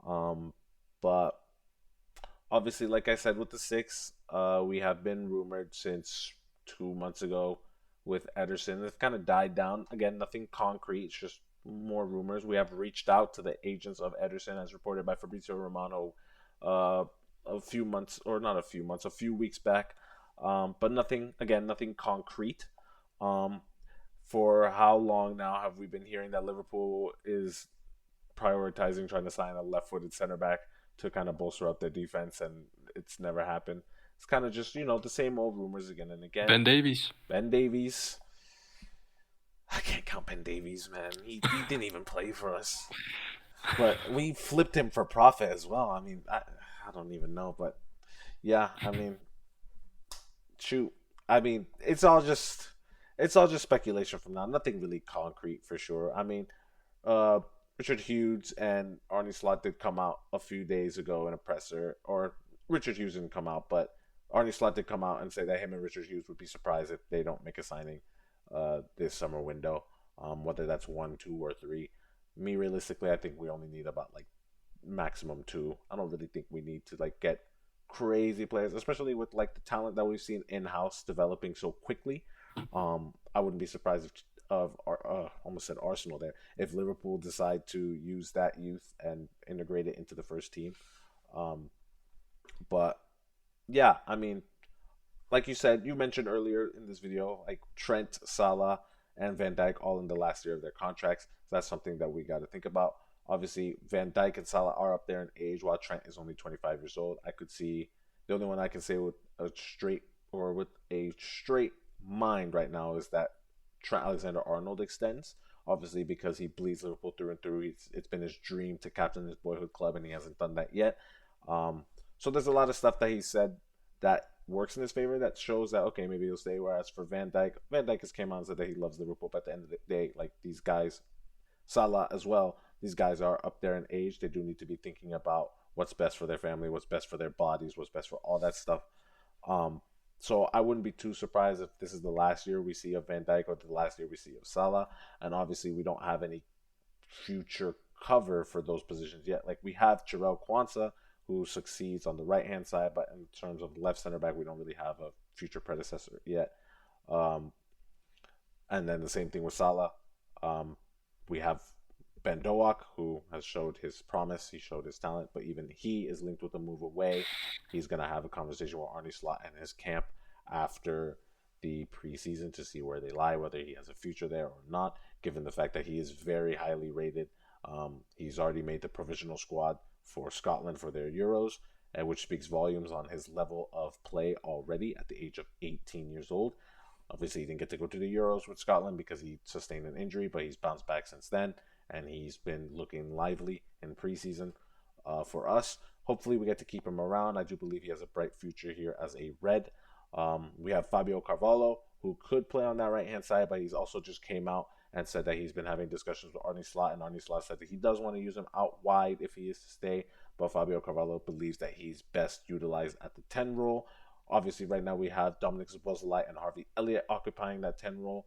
Um, but obviously, like I said with the six, we have been rumored since 2 months ago with Ederson. It's kind of died down. Again, nothing concrete. It's just more rumors. We have reached out to the agents of Ederson, as reported by Fabrizio Romano uh, a few months, or not a few months, a few weeks back. But nothing, again, nothing concrete. Um, for how long now have we been hearing that Liverpool is prioritizing trying to sign a left-footed center back to kind of bolster up their defense, and it's never happened. It's kind of just the same old rumors again and again. Ben Davies. Ben Davies. I can't count Ben Davies, man. He didn't even play for us. But we flipped him for profit as well. I mean, I don't even know, but yeah, I mean, shoot. I mean, it's all just speculation from now. Nothing really concrete for sure. I mean, uh, Richard Hughes and Arnie Slot did come out a few days ago in a presser, or Richard Hughes didn't come out, but Arnie Slot did come out and say that him and Richard Hughes would be surprised if they don't make a signing this summer window, whether that's one, two, or three. Me, realistically, I think we only need about like maximum two. I don't really think we need to like get crazy players, especially with like the talent that we've seen in house developing so quickly. I wouldn't be surprised if almost said Arsenal there if Liverpool decide to use that youth and integrate it into the first team. Um, but yeah, I mean, like you said, you mentioned earlier in this video, like Trent, Salah, and Van Dijk all in the last year of their contracts. So that's something that we got to think about. Obviously, Van Dijk and Salah are up there in age, while Trent is only 25 years old. I could see the only one I can say with a straight mind right now is that Trent Alexander-Arnold extends. Obviously, because he bleeds Liverpool through and through. It's been his dream to captain his boyhood club, and he hasn't done that yet. Um, so there's a lot of stuff that he said that works in his favor that shows that okay, maybe he'll stay. Whereas for Van Dijk has came out and said that he loves Liverpool, but at the end of the day, like these guys, Salah as well, these guys are up there in age. They do need to be thinking about what's best for their family, what's best for their bodies, what's best for all that stuff. Um, so I wouldn't be too surprised if this is the last year we see of Van Dijk or the last year we see of Salah. And obviously, we don't have any future cover for those positions yet. Like we have Jarrell Quansah, who succeeds on the right hand side, but in terms of left center back, we don't really have a future predecessor yet. Um, and then the same thing with Salah. Um, we have Ben Doak, who has showed his promise, he showed his talent, but even he is linked with a move away. He's going to have a conversation with Arnie Slot and his camp after the preseason to see where they lie, whether he has a future there or not, given the fact that he is very highly rated. He's already made the provisional squad for Scotland for their Euros, which speaks volumes on his level of play already at the age of 18 years old. Obviously, he didn't get to go to the Euros with Scotland because he sustained an injury, but he's bounced back since then, and he's been looking lively in preseason for us. Hopefully, we get to keep him around. I do believe he has a bright future here as a Red. We have Fabio Carvalho, who could play on that right hand side, but he's also just came out and said that he's been having discussions with Arnie Slot, and Arnie Slot said that he does want to use him out wide if he is to stay, but Fabio Carvalho believes that he's best utilized at the 10 role. Obviously, right now we have Dominic Szoboszlai and Harvey Elliott occupying that 10 role.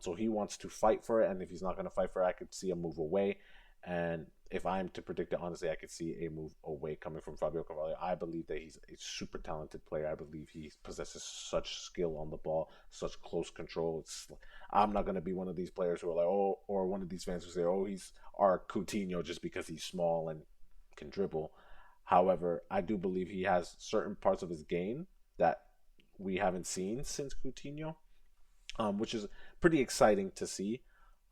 So he wants to fight for it, and if he's not going to fight for it, I could see a move away. And if I'm to predict it, honestly, I could see a move away coming from Fabio Carvalho. I believe that he's a super talented player. I believe he possesses such skill on the ball, such close control. I'm not going to be one of these players who are like, oh, or one of these fans who say, oh, he's our Coutinho just because he's small and can dribble. However, I do believe he has certain parts of his game that we haven't seen since Coutinho, which is pretty exciting to see.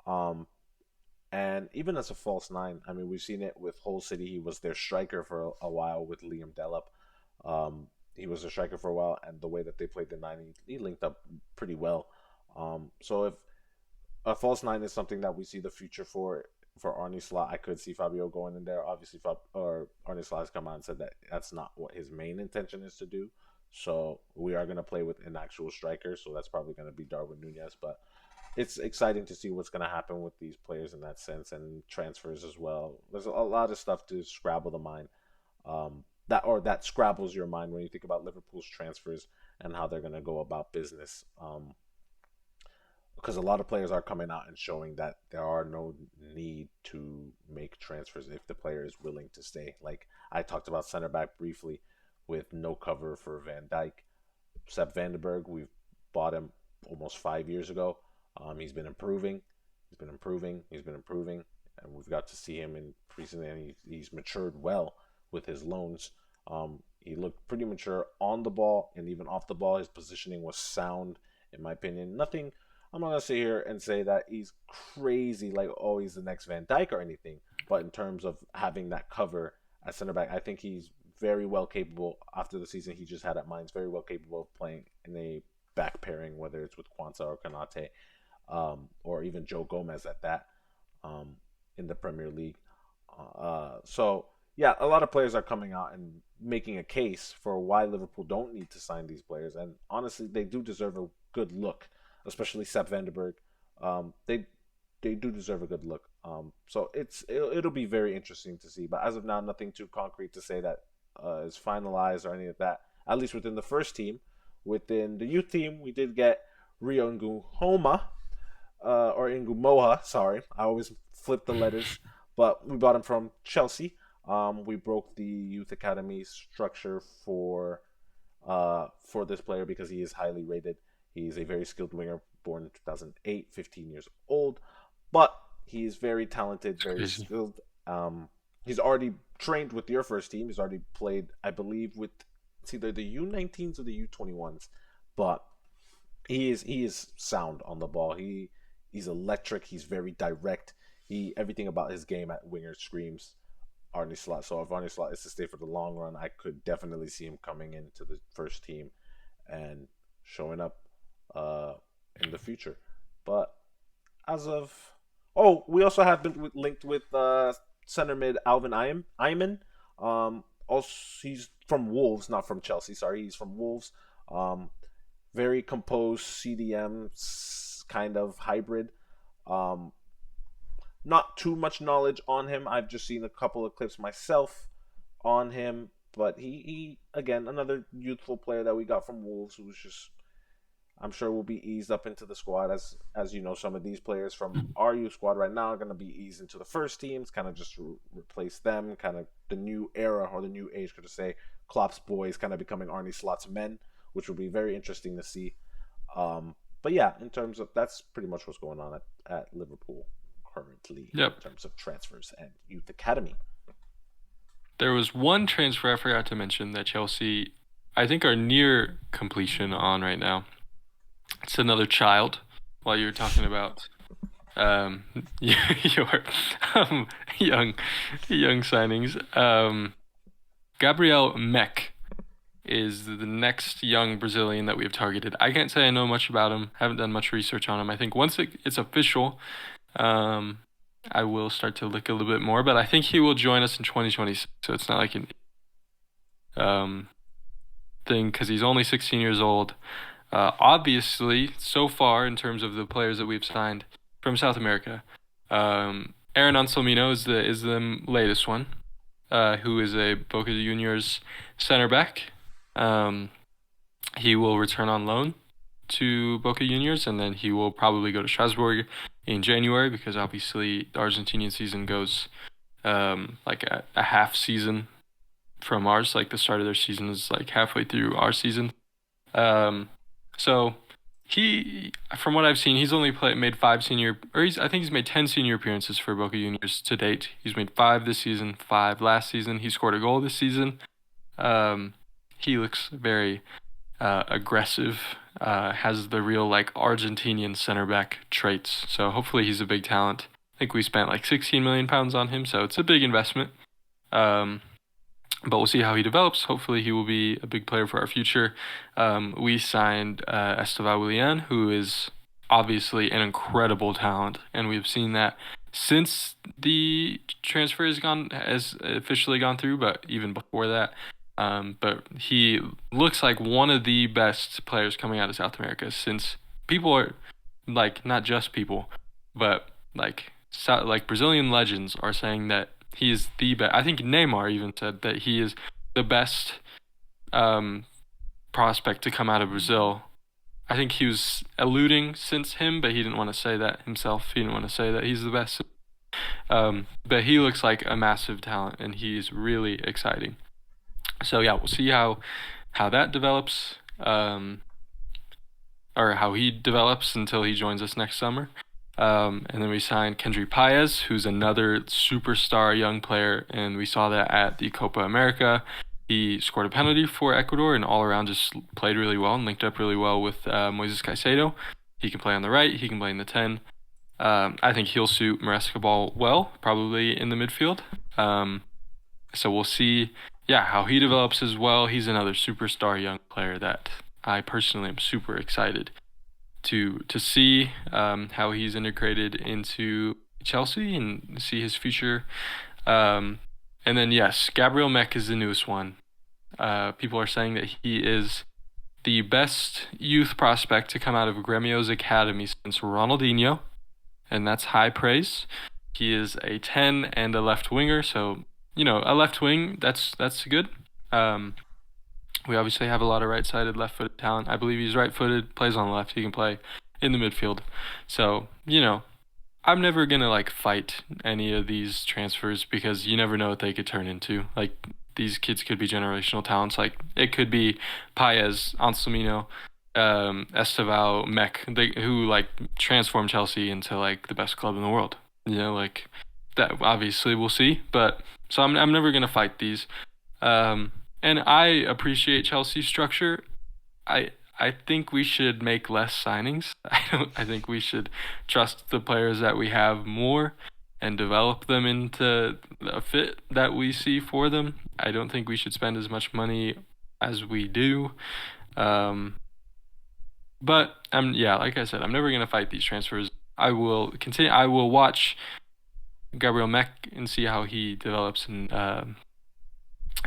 Um, and even as a false nine, I mean, we've seen it with Hull City. He was their striker for a while with Liam Delap. He was a striker for a while, and the way that they played the nine, he linked up pretty well. So if a false nine is something that we see the future for Arnie Slot, I could see Fabio going in there. Obviously, Arnie Slot has come out and said that that's not what his main intention is to do. So we are going to play with an actual striker. So that's probably going to be Darwin Nunez. But it's exciting to see what's going to happen with these players in that sense and transfers as well. There's a lot of stuff to scrabble the mind. That scrabbles your mind when you think about Liverpool's transfers and how they're going to go about business. Because a lot of players are coming out and showing that there are no need to make transfers if the player is willing to stay. Like I talked about center back briefly with no cover for Van Dijk. Sepp Vandenberg, we've bought him almost 5 years ago. He's been improving. He's been improving. He's been improving. And we've got to see him in preseason, and he's matured well with his loans. He looked pretty mature on the ball and even off the ball. His positioning was sound, in my opinion. Nothing. I'm not gonna sit here and say that he's crazy, like oh he's the next Van Dijk or anything. But in terms of having that cover at center back, I think he's very well capable. After the season he just had at Mainz, very well capable of playing in a back pairing, whether it's with Quansah or Kanate, or even Joe Gomez at that, in the Premier League. So yeah, a lot of players are coming out and making a case for why Liverpool don't need to sign these players, and honestly, they do deserve a good look. especially Sepp Vandenberg. They do deserve a good look. So it'll be very interesting to see. But as of now, nothing too concrete to say that is finalized or any of that. At least within the first team, within the youth team, we did get Rio Nguhoma, or Ngumoha. Sorry, I always flip the letters. But we bought him from Chelsea. We broke the youth academy structure for this player because he is highly rated. He's a very skilled winger, born in 2008, 15 years old, but he's very talented, very Crazy. skilled. He's already trained with your first team. He's already played, I believe, with it's either the U19s or the U21s, but he is sound on the ball. He's electric. He's very direct. He everything about his game at winger screams Arne Slot. So if Arne Slot is to stay for the long run, I could definitely see him coming into the first team and showing up uh, in the future. But as of we also have been linked with center mid Alvin Ayman. Also, he's from Wolves, not from Chelsea. Sorry, he's from Wolves. Um, very composed CDM kind of hybrid. Um, not too much knowledge on him. I've just seen a couple of clips myself on him, but he again another youthful player that we got from Wolves who's just I'm sure will be eased up into the squad as you know some of these players from our youth squad right now are going to be eased into the first teams, kind of just replace them, kind of the new era or the new age, could I say, Klopp's boys kind of becoming Arnie Slot's men, which will be very interesting to see. But yeah, in terms of that's pretty much what's going on at Liverpool currently Yep. in terms of transfers and youth academy. There was one transfer I forgot to mention that Chelsea, I think, are near completion on right now. It's another child. While you were talking about um, your um, young young signings, Gabriel Mech is the next young Brazilian that we have targeted. I can't say I know much about him. Haven't done much research on him. I think once it's official, um, I will start to look a little bit more. But I think he will join us in 2026. So it's not like an um, thing because he's only 16 years old. Obviously, so far in terms of the players that we've signed from South America, Aaron Anselmino is the latest one, who is a Boca Juniors center back. Um, he will return on loan to Boca Juniors, and then he will probably go to Strasbourg in January because obviously the Argentinian season goes like a half season from ours. Like the start of their season is like halfway through our season. Um, so he, from what I've seen, he's only made five senior, or I think he's made 10 senior appearances for Boca Juniors to date. He's made five this season, five last season. He scored a goal this season. Um, he looks very aggressive. Has the real like Argentinian center back traits. So hopefully he's a big talent. I think we spent like 16 million pounds on him, so it's a big investment. Um, but we'll see how he develops. Hopefully, he will be a big player for our future. We signed Esteban Willian, who is obviously an incredible talent, and we've seen that since the transfer has officially gone through, but even before that. But he looks like one of the best players coming out of South America since people are like not just people, but like Brazilian legends are saying that he is the best. I think Neymar even said that he is the best um, prospect to come out of Brazil. I think he was alluding since him, but he didn't want to say that himself. He didn't want to say that he's the best. But he looks like a massive talent, and he's really exciting. So yeah, we'll see how that develops, or how he develops until he joins us next summer. And then we signed Kendry Paez, who's another superstar young player, and we saw that at the Copa America. He scored a penalty for Ecuador and all around just played really well and linked up really well with Moises Caicedo. He can play on the right, he can play in the 10. I think he'll suit Maresca Ball well, probably in the midfield. So we'll see, yeah, how he develops as well. He's another superstar young player that I personally am super excited to see how he's integrated into Chelsea and see his future. And then yes, Gabriel Mech is the newest one. People are saying that he is the best youth prospect to come out of Gremio's academy since Ronaldinho, and that's high praise. He is a 10 and a left winger, so a left wing that's good. Um, we obviously have a lot of right-sided, left-footed talent. I believe he's right-footed, plays on the left. He can play in the midfield. So I'm never gonna like fight any of these transfers because you never know what they could turn into. Like these kids could be generational talents. Like it could be Paez, Anselmino, Esteval, Mech, who like transform Chelsea into like the best club in the world. Like that. Obviously, we'll see. But so I'm never gonna fight these. Um, and I appreciate Chelsea's structure. I I think we should make less signings. I think we should trust the players that we have more and develop them into a fit that we see for them. I don't think we should spend as much money as we do. Um, but yeah, like I said, I'm never gonna fight these transfers. I will continue. I will watch Gabriel Mech and see how he develops, and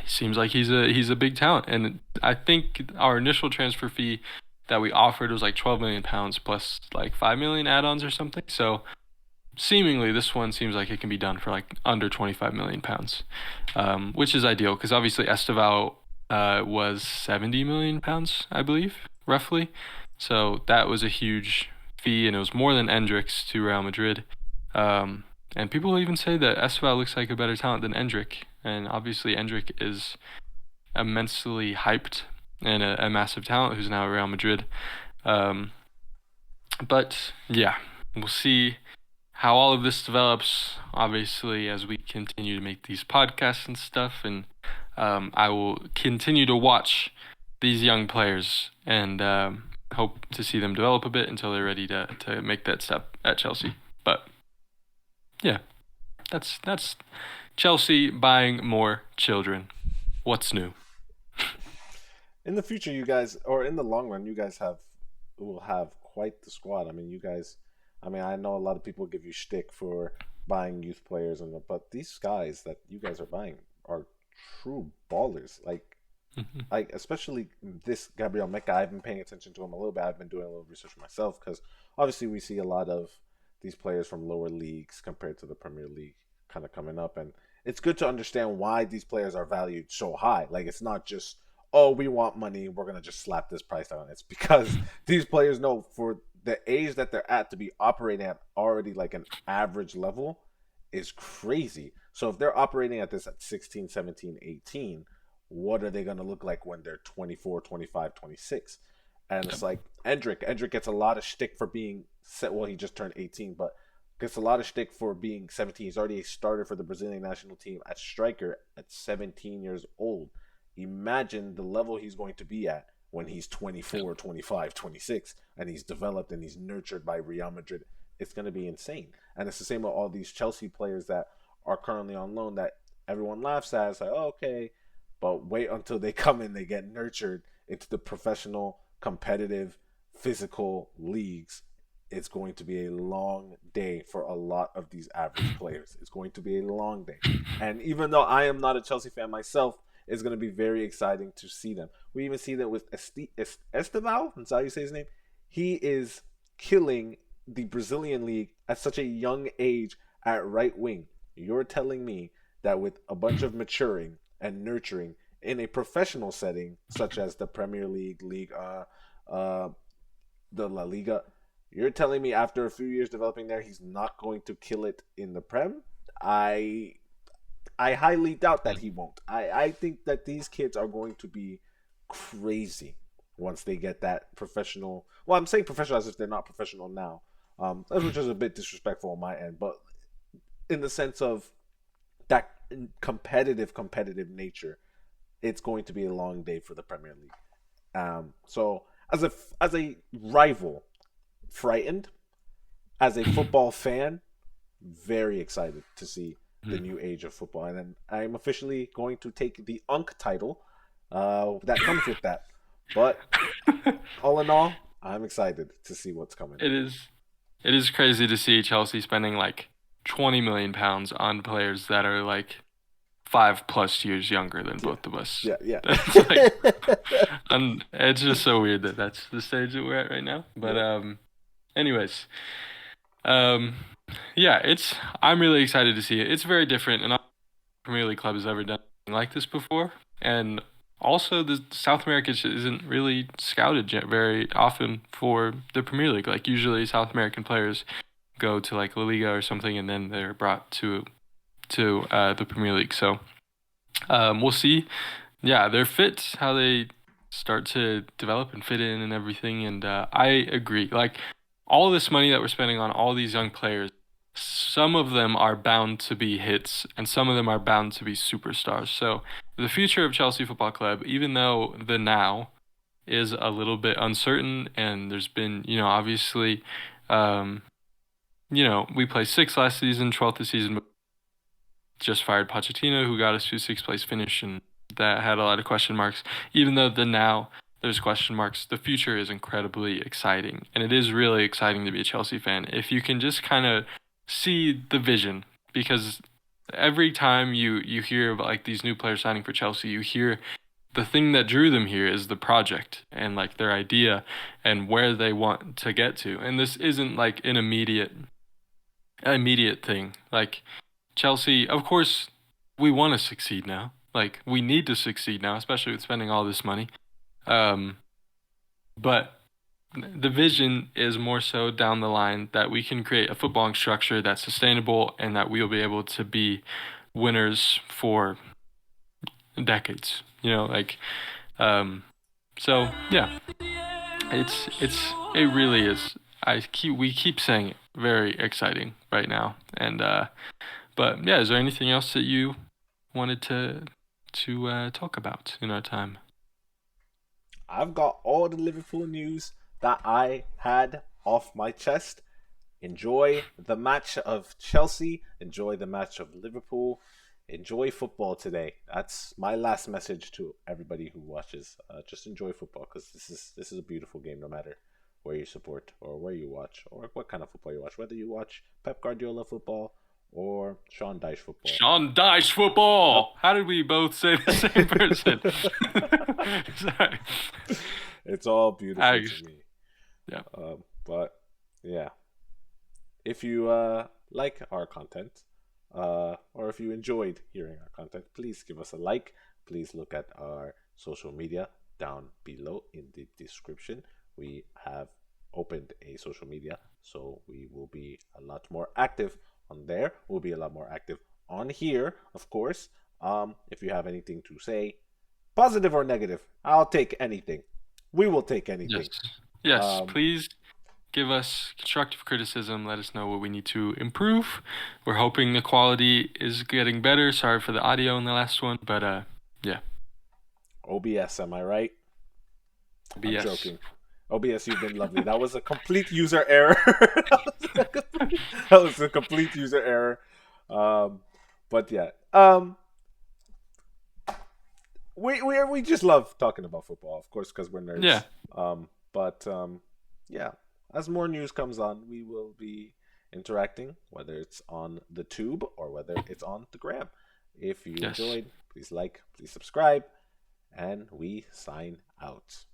he seems like he's a big talent. And I think our initial transfer fee that we offered was like 12 million pounds plus like 5 million add-ons or something. So seemingly this one seems like it can be done for like under 25 million pounds, which is ideal because obviously Esteval was 70 million pounds, I believe, roughly. So that was a huge fee, and it was more than Endrick's to Real Madrid. Um, and people even say that Esteval looks like a better talent than Endrick, and obviously Endrick is immensely hyped and a massive talent who's now at Real Madrid. Um, but yeah, we'll see how all of this develops, obviously, as we continue to make these podcasts and stuff. And I will continue to watch these young players and hope to see them develop a bit until they're ready to make that step at Chelsea. But yeah, that's Chelsea buying more children. What's new? In the future, you guys, or in the long run, you guys will have quite the squad. I mean, you guys. I mean, I know a lot of people give you shtick for buying youth players, but these guys that you guys are buying are true ballers. Like especially this Gabriel Mecca. I've been paying attention to him a little bit. I've been doing a little research myself because obviously we see a lot of these players from lower leagues compared to the Premier League kind of coming up, and it's good to understand why these players are valued so high. Like it's not just oh we want money, we're gonna just slap this price on. It's because these players know for the age that they're at to be operating at already like an average level is crazy. So if they're operating at this at 16, 17, 18, what are they going to look like when they're 24, 25, 26? And Yep. it's like Endrick gets a lot of shtick for being set. Well, he just turned 18, but gets a lot of shtick for being 17. He's already a starter for the Brazilian national team at striker at 17 years old. Imagine the level he's going to be at when he's 24, 25, 26, and he's developed and he's nurtured by Real Madrid. It's going to be insane. And it's the same with all these Chelsea players that are currently on loan that everyone laughs at. It's like, oh, okay, but wait until they come in, they get nurtured into the professional, competitive, physical leagues. It's going to be a long day for a lot of these average players. It's going to be a long day. And even though I am not a Chelsea fan myself, it's going to be very exciting to see them. We even see that with Esteval, that's how you say his name. He is killing the Brazilian league at such a young age at right wing. You're telling me that with a bunch of maturing and nurturing in a professional setting, such as the Premier League, uh, the La Liga, you're telling me after a few years developing there, he's not going to kill it in the Prem? I I highly doubt that he won't. I think that these kids are going to be crazy once they get that professional. Well, I'm saying professional as if they're not professional now, which is a bit disrespectful on my end, but in the sense of that competitive nature, it's going to be a long day for the Premier League. So as a rival, frightened. As a football fan, very excited to see the new age of football, and then I'm officially going to take the Unk title that comes with that. But all in all, I'm excited to see what's coming. It is it is crazy to see Chelsea spending like 20 million pounds on players that are like 5+ years younger than Yeah, both of us. yeah, yeah. That's like, it's just so weird that that's the stage that we're at right now. But Yeah. anyways, um, yeah, I'm really excited to see it. It's very different, and Premier League club has ever done anything like this before. And also, the South America isn't really scouted yet very often for the Premier League. Like usually, South American players go to like La Liga or something, and then they're brought to the Premier League. So we'll see. Yeah, they're fit, how they start to develop and fit in and everything. And I agree. Like all this money that we're spending on all these young players, some of them are bound to be hits and some of them are bound to be superstars. So the future of Chelsea Football Club, even though the now is a little bit uncertain, and there's been, obviously, um, we placed sixth last season, 12th this season, but just fired Pochettino, who got us to sixth place finish, and that had a lot of question marks. Even though the now there's question marks, the future is incredibly exciting, and it is really exciting to be a Chelsea fan if you can just kind of see the vision. Because every time you hear about like these new players signing for Chelsea, you hear the thing that drew them here is the project and like their idea and where they want to get to. And this isn't like an immediate thing. Like Chelsea, of course, we want to succeed now. Like we need to succeed now, especially with spending all this money. Um, but the vision is more so down the line that we can create a footballing structure that's sustainable and that we'll be able to be winners for decades. Um, so yeah, it really is. We keep saying it, very exciting right now. And but yeah, is there anything else that you wanted to talk about in our time? I've got all the Liverpool news that I had off my chest. Enjoy the match of Chelsea. Enjoy the match of Liverpool. Enjoy football today. That's my last message to everybody who watches. Just enjoy football because this is a beautiful game, no matter where you support or where you watch or what kind of football you watch. Whether you watch Pep Guardiola football or Sean Dyche football. Sean Dyche football. How did we both say the same person? Sorry. It's all beautiful to me. Yeah. But yeah, if you like our content, or if you enjoyed hearing our content, please give us a like. Please look at our social media down below in the description. We have opened a social media, so we will be a lot more active on there. We'll be a lot more active on here, of course. If you have anything to say, positive or negative, I'll take anything. We will take anything. Yes. Please give us constructive criticism. Let us know what we need to improve. We're hoping the quality is getting better. Sorry for the audio in the last one, but yeah. OBS, am I right? OBS. I'm joking. OBS, you've been lovely. That was a complete user error. That was a complete user error. But yeah. We just love talking about football, of course, because we're nerds. Yeah. But yeah, as more news comes on, we will be interacting, whether it's on the tube or whether it's on the gram. If you enjoyed, please like, please subscribe, and we sign out.